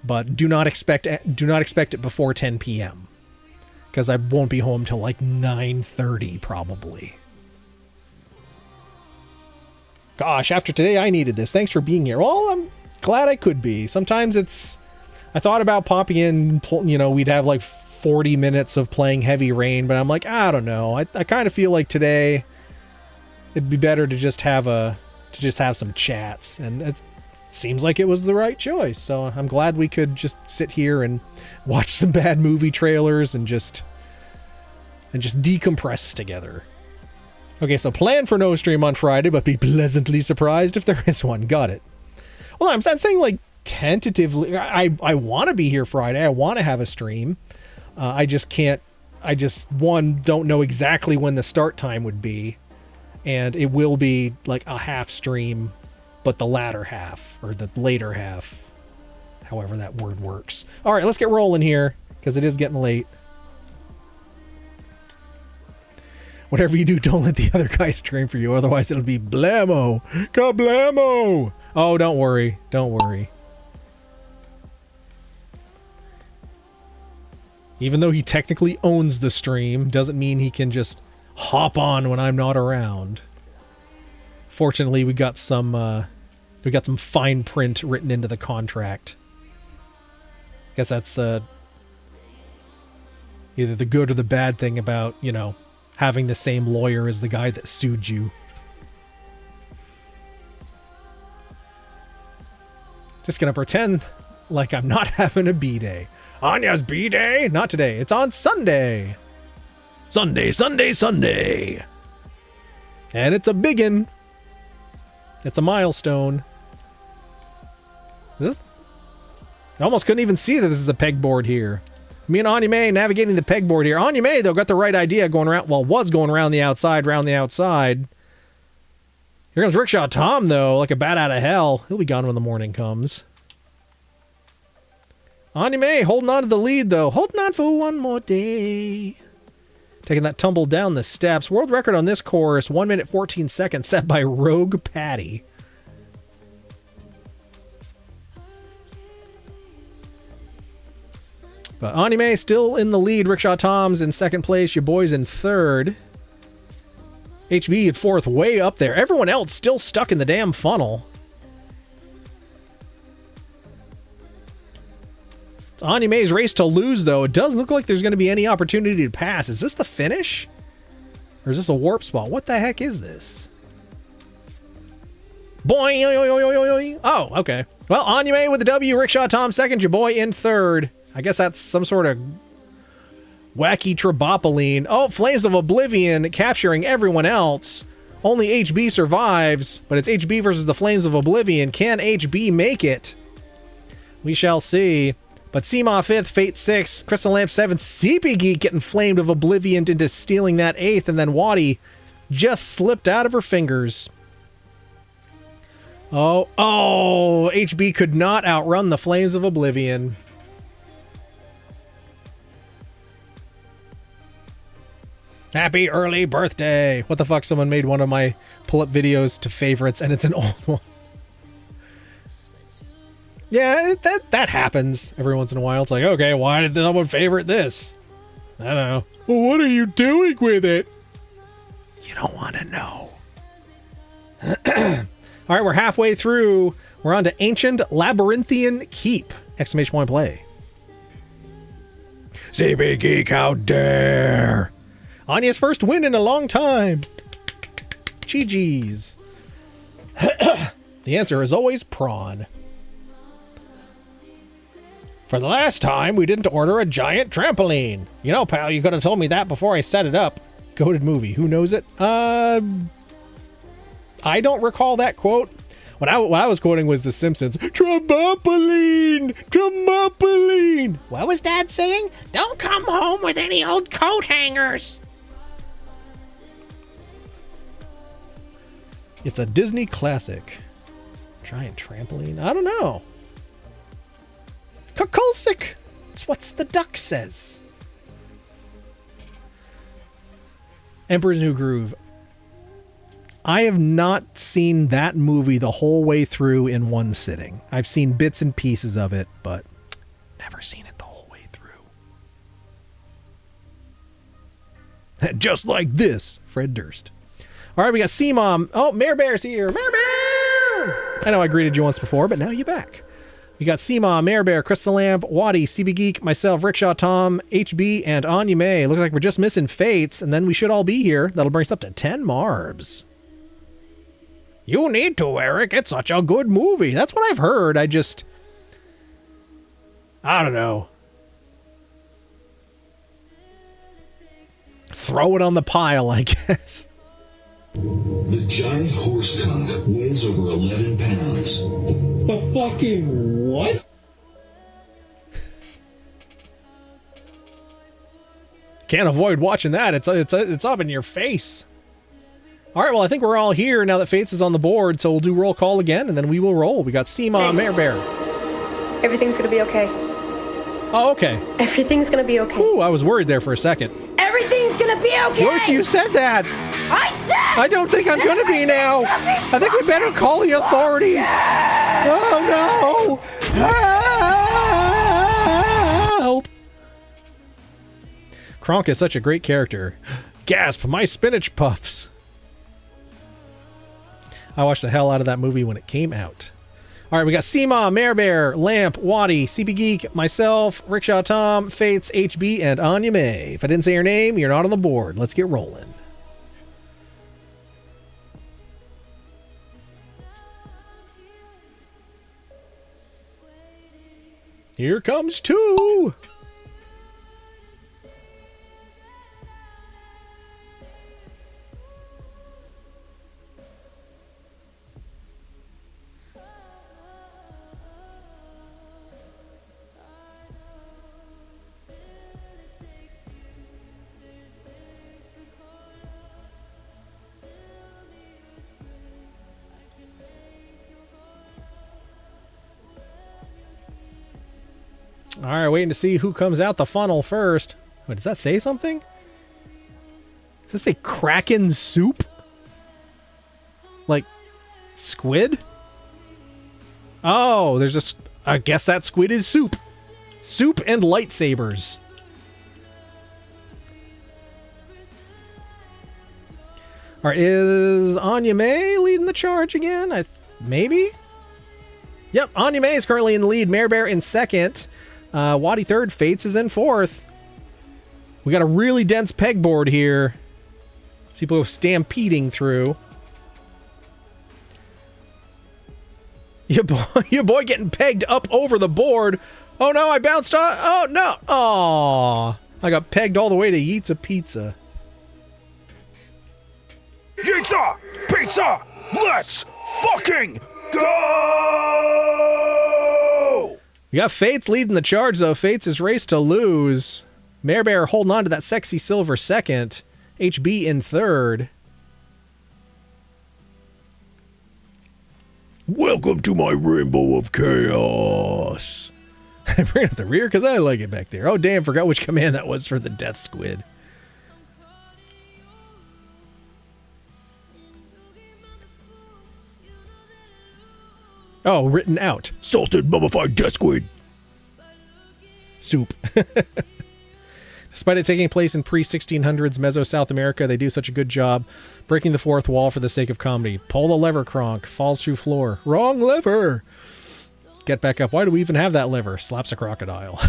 But do not expect it before 10 p.m. because I won't be home till like 9:30 probably. Gosh, after today I needed this. Thanks for being here. Well, I'm glad I could be. Sometimes I thought about popping in, we'd have like 40 minutes of playing Heavy Rain, but I'm like, I don't know. I kind of feel like today it'd be better to just have some chats, and it seems like it was the right choice. So I'm glad we could just sit here and watch some bad movie trailers and just decompress together. Okay, so plan for no stream on Friday, but be pleasantly surprised if there is one. Got it. Well, I'm saying like tentatively, I want to be here Friday. I want to have a stream. I just can't. I just, don't know exactly when the start time would be. And it will be like a half stream, but the latter half, or the later half, however that word works. All right, let's get rolling here, because it is getting late. Whatever you do, don't let the other guy stream for you, otherwise it'll be blammo. Kablamo! Oh, don't worry. Don't worry. Even though he technically owns the stream, doesn't mean he can just hop on when I'm not around. Fortunately, we got some fine print written into the contract. I guess that's either the good or the bad thing about, having the same lawyer as the guy that sued you. Just gonna pretend like I'm not having a B-day. Anya's B-day? Not today. It's on Sunday. Sunday. And it's a biggin. It's a milestone. I almost couldn't even see that this is a pegboard here. Me and Anya May navigating the pegboard here. Anya May, though, got the right idea going around. Well, was going around the outside, Here comes Rickshaw Tom, though, like a bat out of hell. He'll be gone when the morning comes. Anya May holding on to the lead, though. Holding on for one more day. Taking that tumble down the steps. World record on this course, 1 minute 14 seconds, set by Rogue Patty. But Anya May still in the lead. Rickshaw Tom's in second place. Your boy's in third. HB at fourth, way up there. Everyone else still stuck in the damn funnel. It's Anya May's race to lose, though. It doesn't look like there's going to be any opportunity to pass. Is this the finish? Or is this a warp spot? What the heck is this? Boing! Oh, okay. Well, Anya May with the W. Rickshaw Tom second. Your boy in third. I guess that's some sort of wacky tribopoline. Oh, Flames of Oblivion capturing everyone else. Only HB survives, but it's HB versus the Flames of Oblivion. Can HB make it? We shall see. But Seema 5th, Fate 6th, Crystal Lamp 7th, CP Geek getting flamed of Oblivion into stealing that 8th, and then Waddy just slipped out of her fingers. Oh, HB could not outrun the Flames of Oblivion. Happy early birthday! What the fuck? Someone made one of my pull-up videos to favorites, and it's an old one. Yeah, that happens every once in a while. It's like, okay, why did someone favorite this? I don't know. Well, what are you doing with it? You don't want to know. All All right, we're halfway through. We're on to Ancient Labyrinthian Keep! Exclamation point play. CB Geek, how dare! Anya's first win in a long time. GG's. The answer is always prawn. For the last time, we didn't order a giant trampoline. You know, pal, you could have told me that before I set it up. Goated movie. Who knows it? I don't recall that quote. What I was quoting was The Simpsons. Trampoline! Trampoline! What was Dad saying? Don't come home with any old coat hangers. It's a Disney classic. Giant trampoline? I don't know. Kukulsik! It's what the duck says. Emperor's New Groove. I have not seen that movie the whole way through in one sitting. I've seen bits and pieces of it, but never seen it the whole way through. Just like this, Fred Durst. All right, we got C-Mom. Oh, Mare Bear's here. Mare Bear! I know I greeted you once before, but now you're back. We got C-Mom, Mare Bear, Crystal Lamp, Waddy, CB Geek, myself, Rickshaw Tom, HB, and Anya May. Looks like we're just missing Fates, and then we should all be here. That'll bring us up to 10 Marbs. You need to, Eric. It's such a good movie. That's what I've heard. I don't know. Throw it on the pile, I guess. The giant horse cock weighs over 11 pounds. The fucking what? Can't avoid watching that. It's up in your face. All right, well, I think we're all here now that Fates is on the board, so we'll do roll call again, and then we will roll. We got C-Mom, Mare Bear. Everything's gonna be okay. Oh, okay. Everything's gonna be okay. Ooh, I was worried there for a second. Everything's gonna be okay! Of course you said that! I said! I don't think I'm gonna be now! I think we better call the authorities! Oh, no! Help! Kronk is such a great character. Gasp, my spinach puffs! I watched the hell out of that movie when it came out. All right, we got C-Mom, Mare Bear, Lamp, Waddy, CB Geek, myself, Rickshaw Tom, Fates, HB, and Anya May. If I didn't say your name, you're not on the board. Let's get rolling. Here comes 2. All right, waiting to see who comes out the funnel first. Wait, does that say something? Does that say Kraken soup? Like squid? Oh, there's just... I guess that squid is soup. Soup and lightsabers. All right, is Anya May leading the charge again? Maybe? Yep, Anya May is currently in the lead. Mare Bear in second. Waddy third. Fates is in fourth. We got a really dense pegboard here. People are stampeding through. Your boy getting pegged up over the board. Oh no, I bounced on. Oh no. Aw. I got pegged all the way to Yeet's Pizza. Pizza! Pizza! Let's fucking go! We got Fates leading the charge, though. Fates is race to lose. Mare Bear holding on to that sexy silver second. HB in third. Welcome to my rainbow of chaos. I bring up the rear because I like it back there. Oh, damn, forgot which command that was for the death squid. Oh, written out. Salted mummified death squid. Soup. Despite it taking place in pre-1600s Meso-South America, they do such a good job breaking the fourth wall for the sake of comedy. Pull the lever, Kronk. Falls through floor. Wrong lever! Get back up. Why do we even have that lever? Slaps a crocodile.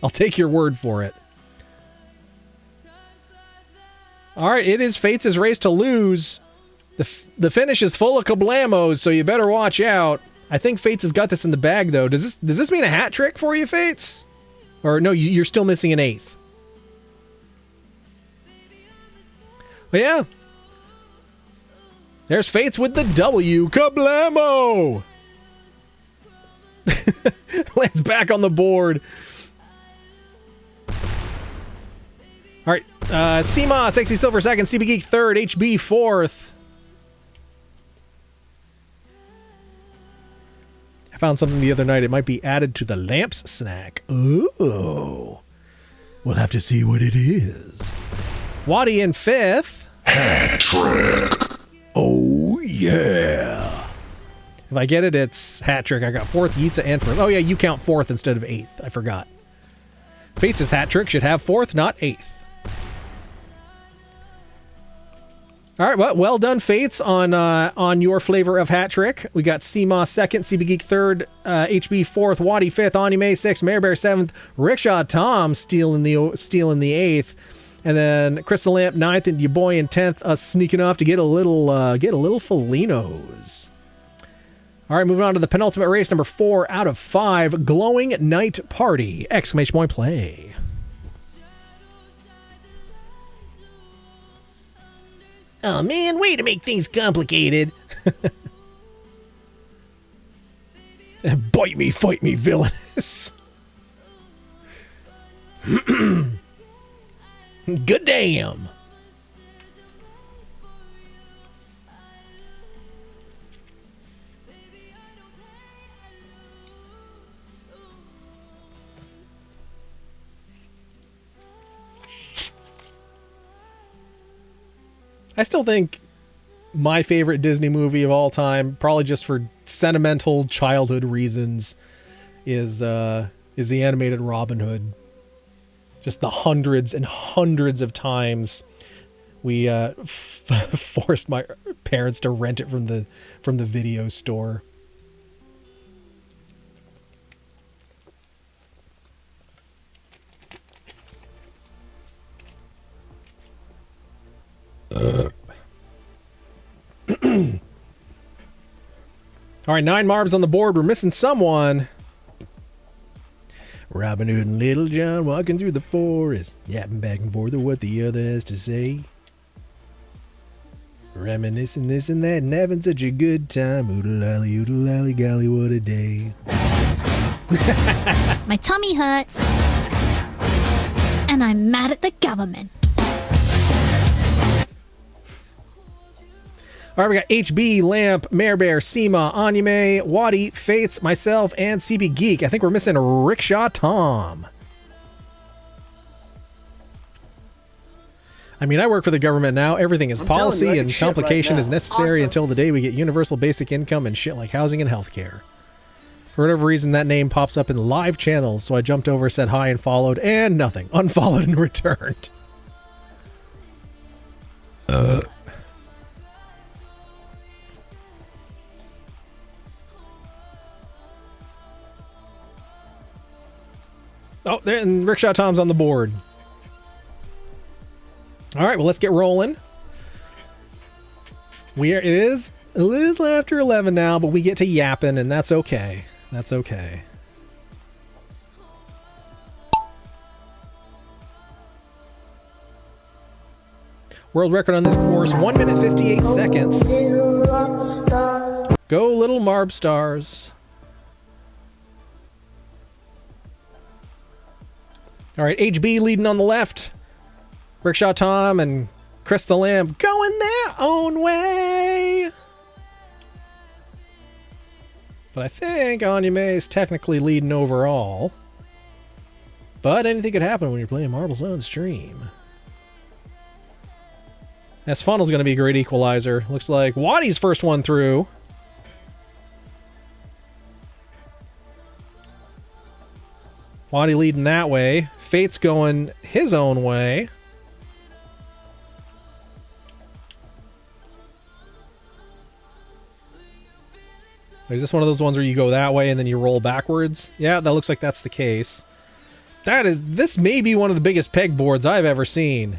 I'll take your word for it. Alright, it is Fates' race to lose. The finish is full of kablamos, so you better watch out. I think Fates has got this in the bag, though. Does this mean a hat trick for you, Fates? Or no, you're still missing an eighth. But yeah. There's Fates with the W. Kablamo! Lands back on the board. Alright. CMA, Sexy Silver second. CB Geek third. HB fourth. I found something the other night. It might be added to the lamps snack. Ooh. We'll have to see what it is. Waddy in fifth. Hat trick. Oh, yeah. If I get it, it's hat trick. I got fourth, Yitza, and first. Oh, yeah, you count fourth instead of eighth. I forgot. Fates' hat trick should have fourth, not eighth. All right, well done, Fates, on your flavor of hat trick. We got CMOS second, CB Geek third, HB fourth, Waddy fifth, Anime sixth, Marebear seventh, Rickshaw Tom stealing the eighth, and then Crystal Lamp ninth, and your boy in 10th, us sneaking off to get a little Felinos. All right, moving on to the penultimate race, number 4 out of 5, Glowing Night Party! Exclamation point play. Oh man, way to make things complicated. Bite me, fight me, villainous. Good damn. I still think my favorite Disney movie of all time, probably just for sentimental childhood reasons, is the animated Robin Hood. Just the hundreds and hundreds of times we forced my parents to rent it from the video store. All right, 9 marbs on the board. We're missing someone. Robin Hood and Little John walking through the forest, yapping back and forth of what the other has to say. Reminiscing this and that and having such a good time. Oodle lally, golly, what a day. My tummy hurts. And I'm mad at the government. All right, we got HB, Lamp, Marebear, Seema, Anime, Waddy, Fates, myself, and CB Geek. I think we're missing Rickshaw Tom. I mean, I work for the government now. Everything is policy and complication is necessary until the day we get universal basic income and shit like housing and healthcare. For whatever reason, that name pops up in live channels, so I jumped over, said hi, and followed, and nothing. Unfollowed and returned. Oh, there, and Rickshaw Tom's on the board. All right, well, let's get rolling. It is after 11 now, but we get to yapping, and that's okay. That's okay. World record on this course, 1 minute 58 seconds. Go, little Marb Stars. All right, HB leading on the left. Rickshaw Tom and Crystal Lamb going their own way. But I think Anime is technically leading overall. But anything could happen when you're playing Marbles on stream. This funnel's going to be a great equalizer. Looks like Waddy's first one through. Waddy leading that way. Fate's going his own way. Is this one of those ones where you go that way and then you roll backwards? Yeah, that looks like that's the case. This may be one of the biggest pegboards I've ever seen.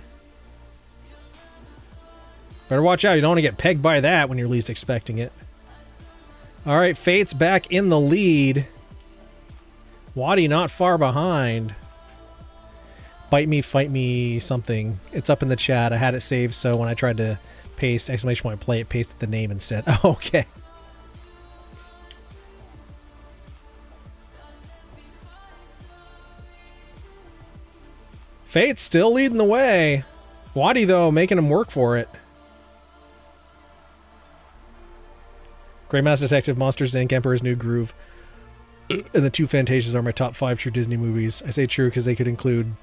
Better watch out, you don't want to get pegged by that when you're least expecting it. Alright, Fate's back in the lead. Waddy not far behind. Bite me, fight me, something. It's up in the chat. I had it saved, so when I tried to paste exclamation point play, it pasted the name instead. Okay. Fate's still leading the way. Waddy, though, making him work for it. Grey Mass Detective, Monsters, Inc., Emperor's New Groove, and the two Fantasias are my top 5 true Disney movies. I say true because they could include...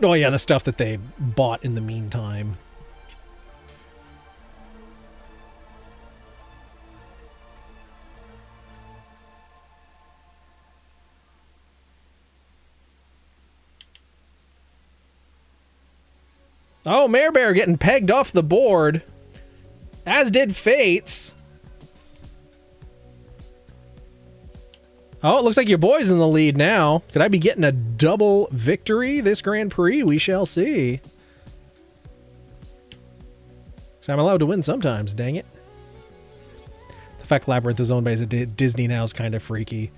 Oh yeah, the stuff that they bought in the meantime. Oh, Mare Bear getting pegged off the board. As did Fates. Oh, it looks like your boy's in the lead now. Could I be getting a double victory this Grand Prix? We shall see. Because I'm allowed to win sometimes, dang it. The fact Labyrinth is owned by Disney now is kind of freaky.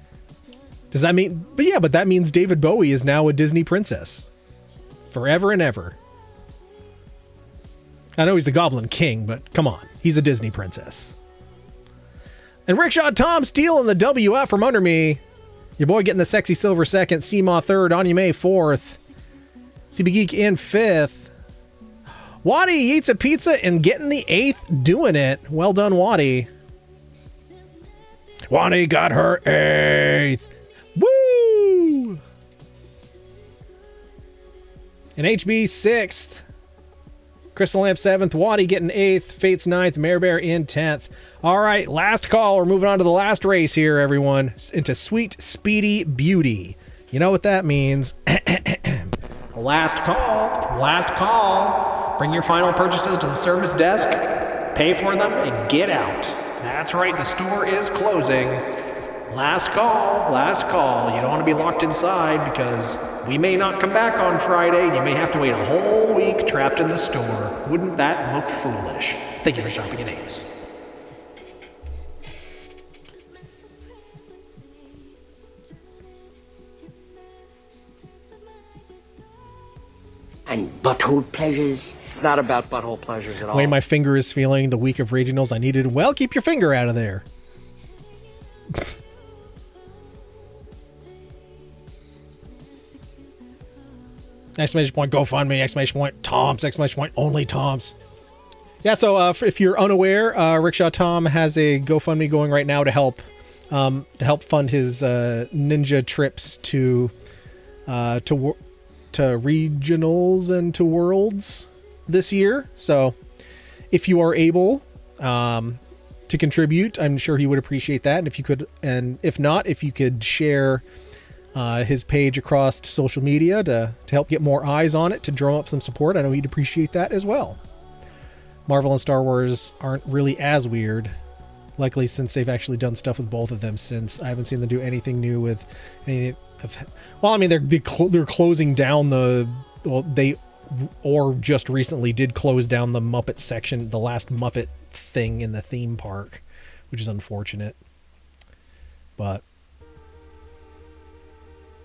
Does that mean... But yeah, but that means David Bowie is now a Disney princess. Forever and ever. I know he's the Goblin King, but come on. He's a Disney princess. And Rickshaw Tom stealing the WF from under me. Your boy getting the sexy silver second. Seamaw third. Anya fourth. CB Geek in fifth. Waddy eats a pizza and getting the 8th, doing it. Well done, Waddy. Waddy got her 8th. Woo! And HB 6th. Crystal Lamp 7th, Waddy getting 8th, Fate's 9th, Mare Bear in 10th. All right, last call. We're moving on to the last race here, everyone. Into Sweet Speedy Beauty. You know what that means. Last call. Last call. Bring your final purchases to the service desk, pay for them, and get out. That's right, the store is closing. Last call. Last call. You don't want to be locked inside because we may not come back on Friday. You may have to wait a whole week trapped in the store. Wouldn't that look foolish? Thank you for shopping at Ames. And butthole pleasures? It's not about butthole pleasures at all. The way my finger is feeling the week of regionals, I needed, well, keep your finger out of there. Exclamation point, GoFundMe, exclamation point, Toms, exclamation point, only Toms. Yeah, so if you're unaware, Rickshaw Tom has a GoFundMe going right now to help fund his ninja trips to regionals and to worlds this year. So if you are able to contribute, I'm sure he would appreciate that. And if you could, and if not, if you could share his page across social media to help get more eyes on it, to drum up some support, I know he'd appreciate that as well. Marvel and Star Wars aren't really as weird, likely since they've actually done stuff with both of them since. I haven't seen them do anything new with any of... Well, I mean, they're closing down they just recently did close down the Muppet section, the last Muppet thing in the theme park, which is unfortunate. But...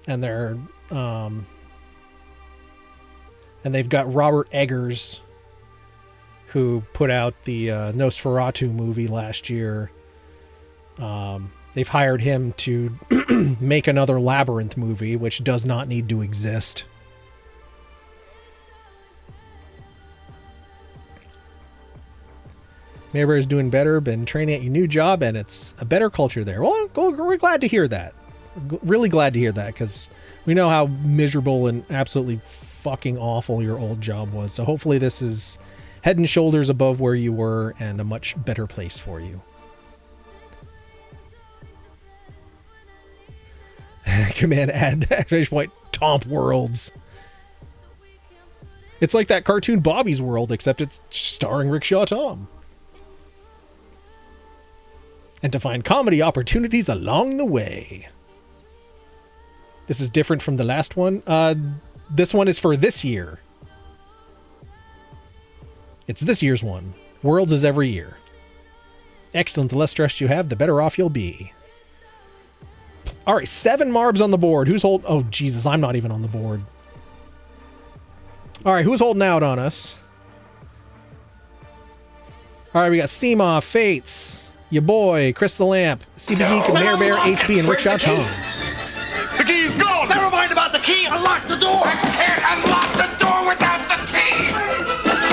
And they're... and they've got Robert Eggers, who put out the Nosferatu movie last year. They've hired him to make another Labyrinth movie, which does not need to exist. Mare Bear is doing better, been training at your new job, and it's a better culture there. Well, we're glad to hear that. Really glad to hear that, because we know how miserable and absolutely fucking awful your old job was. So hopefully this is head and shoulders above where you were and a much better place for you. Command add exclamation point Tomp Worlds. It's like that cartoon Bobby's World, except it's starring Rickshaw Tom. And to find comedy opportunities along the way. This is different from the last one. This one is for this year. It's this year's one. Worlds is every year. Excellent. The less stress you have, the better off you'll be. All right, 7 marbs on the board. Who's holding... Oh, Jesus, I'm not even on the board. All right, who's holding out on us? All right, we got Seema, Fates, your boy, Chris the Lamp, CB Geek, Mayor Bear, HB, and Rickshaw Tom. The key's gone! Never mind about the key! Unlock the door! I can't unlock the door without the key!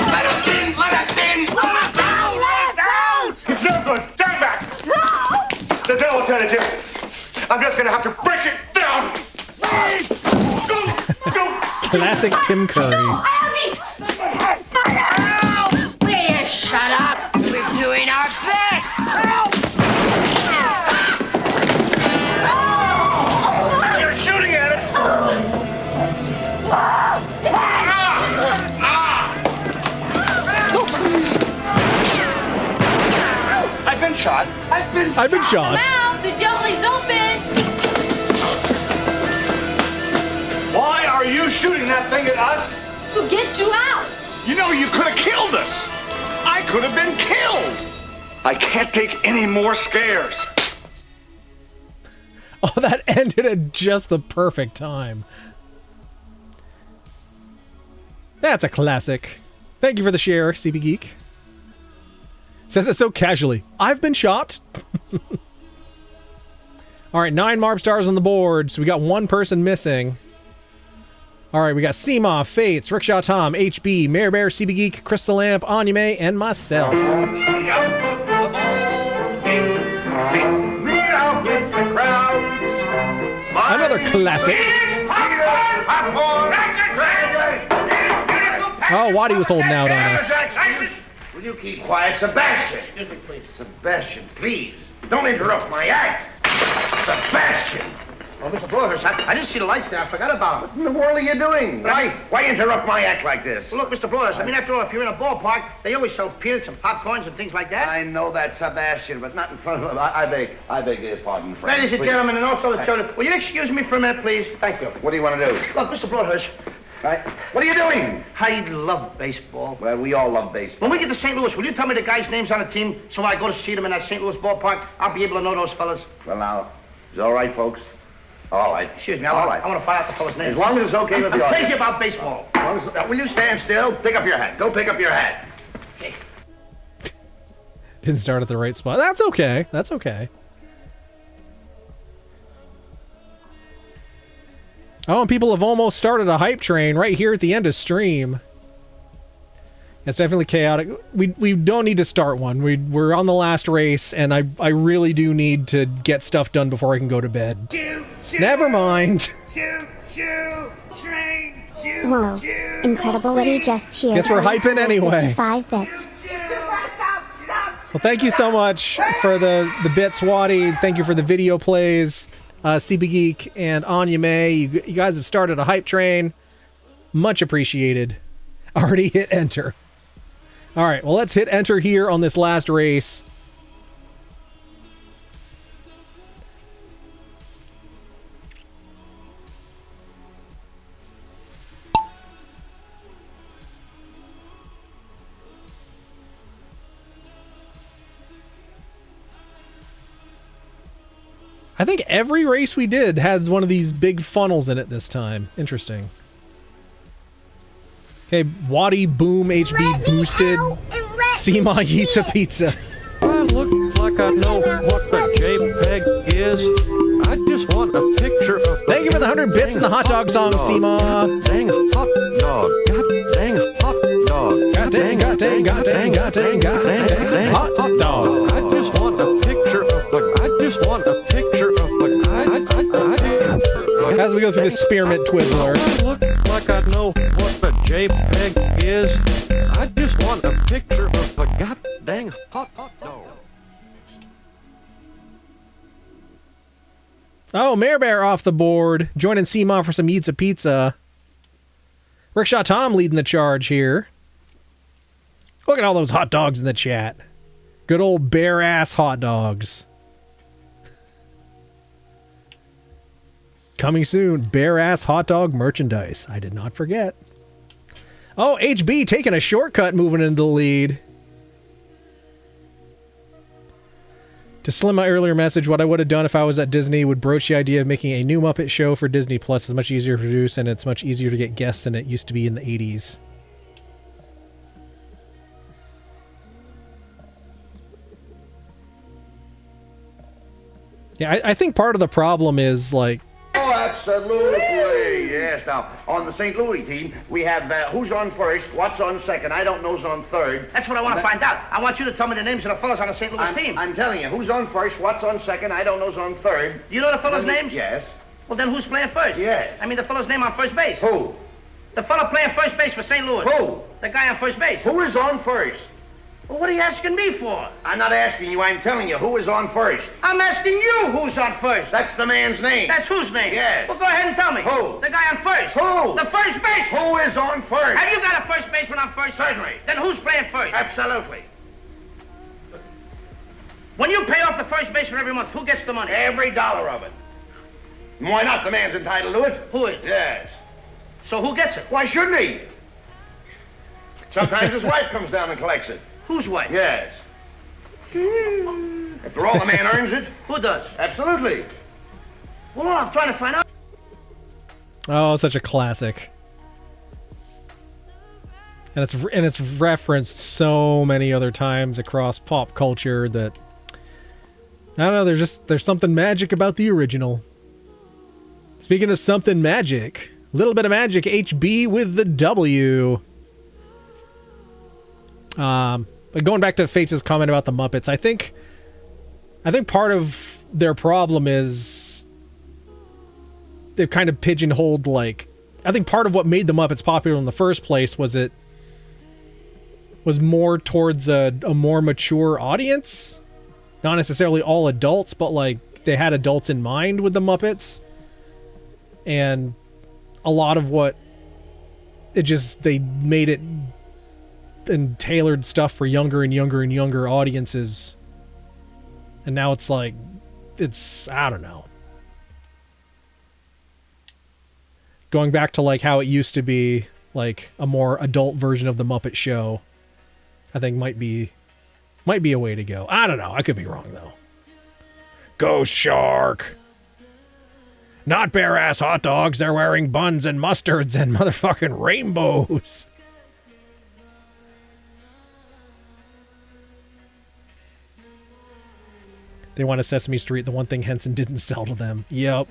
Let us in! Let us in! Let us out! Let us out! It's no good. Stand back. No! There's no alternative. I'm just gonna have to break it down. Please! Classic Tim Curry. Will you shut up? We're doing our best. You're shooting at us! I've been shot. I've been shot. Now the door is open. Why are you shooting that thing at us? To get you out. You know you could have killed us. I could have been killed. I can't take any more scares. Oh, that ended at just the perfect time. That's a classic. Thank you for the share, CB Geek. Says it so casually. I've been shot. All right, 9 Marb stars on the board, so we got 1 person missing. All right, we got Seema, Fates, Rickshaw Tom, HB, Mayor Bear, CB Geek, Crystal Lamp, Anya May, and myself. Another classic. Oh, Waddy was holding out on us. Will you keep quiet, Sebastian? Excuse me, please. Sebastian, please. Don't interrupt my act. Sebastian! Oh, Mr. Broadhurst, I didn't see the lights there. I forgot about them. What in the world are you doing? Why interrupt my act like this? Well, look, Mr. Broadhurst, I mean, after all, if you're in a ballpark, they always sell peanuts and popcorns and things like that. I know that, Sebastian, but not in front of... I beg your pardon, friend. Ladies and gentlemen, and also the children, will you excuse me for a minute, please? Thank you. What do you want to do? Look, Mr. Broadhurst. Right. What are you doing? I love baseball. Well, we all love baseball. When we get to St. Louis, will you tell me the guys' names on the team so when I go to see them in that St. Louis ballpark, I'll be able to know those fellas? Well, now, is it all right, folks? All right. Excuse me, I want to find out the fellas' names. As long as it's okay with the audience. I'm crazy about baseball. Will you stand still? Pick up your hat. Go pick up your hat. Okay. Didn't start at the right spot. That's okay. That's okay. Oh, and people have almost started a hype train right here at the end of stream. It's definitely chaotic. We don't need to start one. We're on the last race, and I really do need to get stuff done before I can go to bed. Never mind. Whoa, incredible what he just cheered. Guess we're hyping anyway. 55 bits. Well, thank you so much for the bits, Waddy. Thank you for the video plays. CB Geek and Anya May, you guys have started a hype train. Much appreciated. Already hit enter. All right, well, let's hit enter here on this last race. I think every race we did has one of these big funnels in it this time. Interesting. Okay, Waddy Boom HB boosted. Seema eats a pizza. I look like I know what the JPEG is. I just want a picture of... Thank you for the 100 bits in the hot dog song, Seema. Dang hot dog. God dang hot dog. God dang hot dog. I just want a picture of the... I just want a picture of the... As we go through this spearmint Twizzler. I look like I know what the JPEG is. I just want a picture of the goddamn hot dog. Oh, Mare Bear off the board. Joining Seema for some Eats a Pizza. Rickshaw Tom leading the charge here. Look at all those hot dogs in the chat. Good old bear-ass hot dogs. Coming soon, bear-ass hot dog merchandise. I did not forget. Oh, HB taking a shortcut, moving into the lead. To slim my earlier message, what I would have done if I was at Disney would broach the idea of making a new Muppet show for Disney Plus. It's much easier to produce, and it's much easier to get guests than it used to be in the 80s. Yeah, I think part of the problem is, like... Oh, absolutely. Yes. Now, on the St. Louis team, we have who's on first, what's on second, I don't know's on third. That's what I want to find out. I want you to tell me the names of the fellas on the St. Louis team. I'm telling you, who's on first, what's on second, I don't know's on third. Do you know the fellas' names? Yes. Well, then who's playing first? Yes. I mean the fellow's name on first base. Who? The fellow playing first base for St. Louis. Who? The guy on first base. Who is on first? Well, what are you asking me for? I'm not asking you, I'm telling you, who is on first? I'm asking you who's on first. That's the man's name. That's whose name? Yes. Well, go ahead and tell me. Who? The guy on first. Who? The first base. Who is on first? Have you got a first baseman on first? Certainly. Then who's playing first? Absolutely. When you pay off the first baseman every month, who gets the money? Every dollar of it. Why not? The man's entitled to it. Who is? Yes. So who gets it? Why shouldn't he? Sometimes his wife comes down and collects it. Whose wife? Yes. After all, the man earns it. Who does? Absolutely. Well, I'm trying to find out. Oh, such a classic. And it's referenced so many other times across pop culture that I don't know, there's something magic about the original. Speaking of something magic, a little bit of magic, HB with the W. But going back to Fates' comment about the Muppets, I think part of their problem is they've kind of pigeonholed, like, I think part of what made the Muppets popular in the first place was it was more towards a more mature audience. Not necessarily all adults, but like they had adults in mind with the Muppets. And a lot of what they made it and tailored stuff for younger and younger and younger audiences. And now it's like, I don't know. Going back to like how it used to be, like a more adult version of the Muppet Show, I think might be a way to go. I don't know. I could be wrong though. Ghost Shark. Not bare ass hot dogs. They're wearing buns and mustards and motherfucking rainbows. They want a Sesame Street, the one thing Henson didn't sell to them. Yep.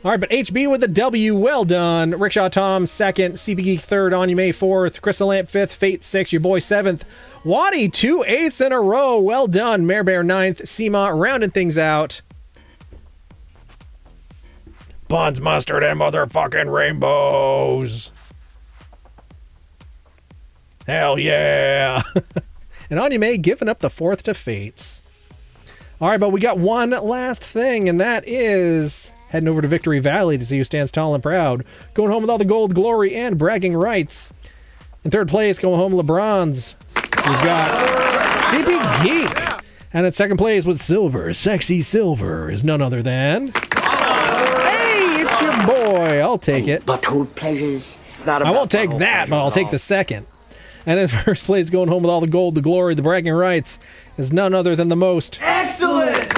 All right, but HB with a W, well done. Rickshaw Tom, 2nd. CB Geek, 3rd. Anime, 4th. Crystal Lamp, 5th. Fate, 6th. Your boy, 7th. Waddy, 2 8ths in a row. Well done. Mare Bear, 9th. Seema, rounding things out. Buns, mustard, and motherfucking rainbows. Hell yeah. And Anime giving up the 4th to Fates. All right, but we got one last thing, and that is heading over to Victory Valley to see who stands tall and proud. Going home with all the gold, glory, and bragging rights. In 3rd place, going home LeBron's. We've got CP Geek. And in 2nd place with silver, sexy silver, is none other than... Hey, it's your boy. I'll take it. Butthole pleasures. It's not I won't take that, but I'll take the 2nd. And in 1st place, going home with all the gold, the glory, the bragging rights, is none other than the most... Excellent!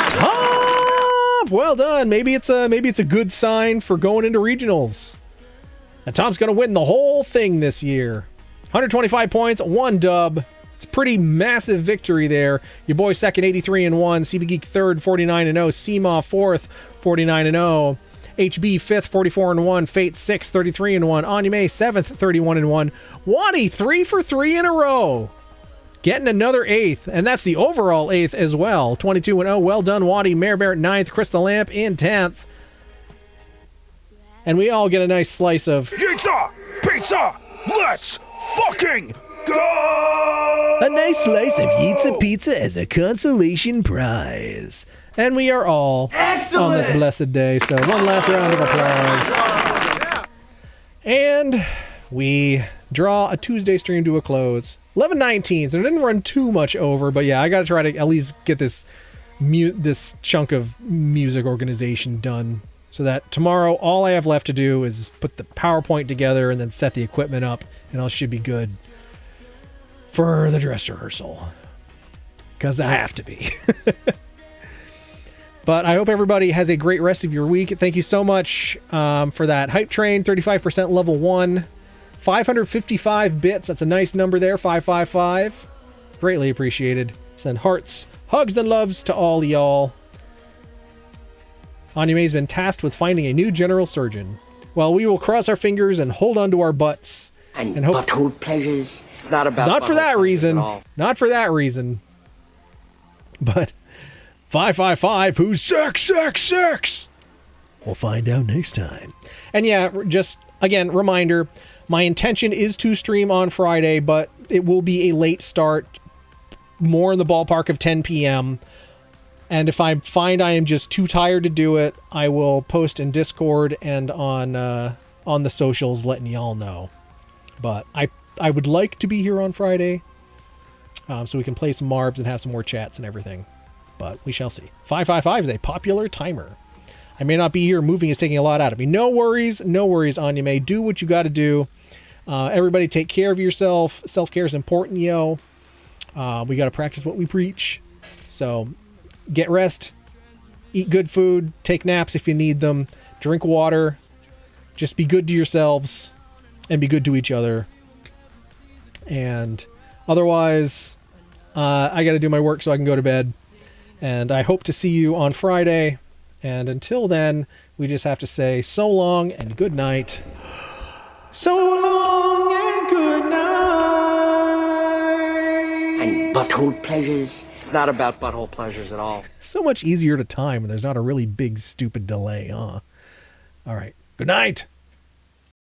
Top! Well done. Maybe it's a good sign for going into regionals. And Tom's going to win the whole thing this year. 125 points, 1 dub. It's a pretty massive victory there. Your boy 2nd, 83-1. CB Geek 3rd, 49-0. Seema 4th, 49-0. HB 5th, 44-1. Fate 6th, 33-1. Anime 7th, 31-1. Waddy 3 for 3 in a row. Getting another 8th, and that's the overall 8th as well. 22-0. Well done, Waddy. Mare Bear 9th. Crystal Lamp in 10th. And we all get a nice slice of... Pizza! Pizza! Let's fucking go! A nice slice of Pizza as a consolation prize. And we are all on this blessed day. So one last round of applause. And we draw a Tuesday stream to a close. 11:19, so it didn't run too much over, but yeah, I got to try to at least get this chunk of music organization done so that tomorrow all I have left to do is put the PowerPoint together and then set the equipment up, and I should be good for the dress rehearsal. Because I have to be. But I hope everybody has a great rest of your week. Thank you so much for that hype train. 35% level 1. 555 bits. That's a nice number there. 555. Greatly appreciated. Send hearts, hugs, and loves to all y'all. Anyume's been tasked with finding a new general surgeon. Well, we will cross our fingers and hold on to our butts. And hope. butthole pleasures. It's not about Not for butthole that pleasures reason. at all. Not for that reason. But 555, who's sex? We'll find out next time. And yeah, just again, reminder, my intention is to stream on Friday, but it will be a late start, more in the ballpark of 10 p.m. And if I find I am just too tired to do it, I will post in Discord and on the socials letting y'all know. But I would like to be here on Friday, so we can play some Marbs and have some more chats and everything. But we shall see. 555 is a popular timer. I may not be here. Moving is taking a lot out of me. No worries, Anyume. Do what you got to do. Everybody take care of yourself. Self-care is important, yo. We got to practice what we preach. So get rest, eat good food, take naps if you need them, drink water. Just be good to yourselves and be good to each other. And otherwise, I got to do my work so I can go to bed. And I hope to see you on Friday. And until then, we just have to say so long and good night. So long and good night. And butthole pleasures. It's not about butthole pleasures at all. So much easier to time when there's not a really big, stupid delay, huh? All right. Good night.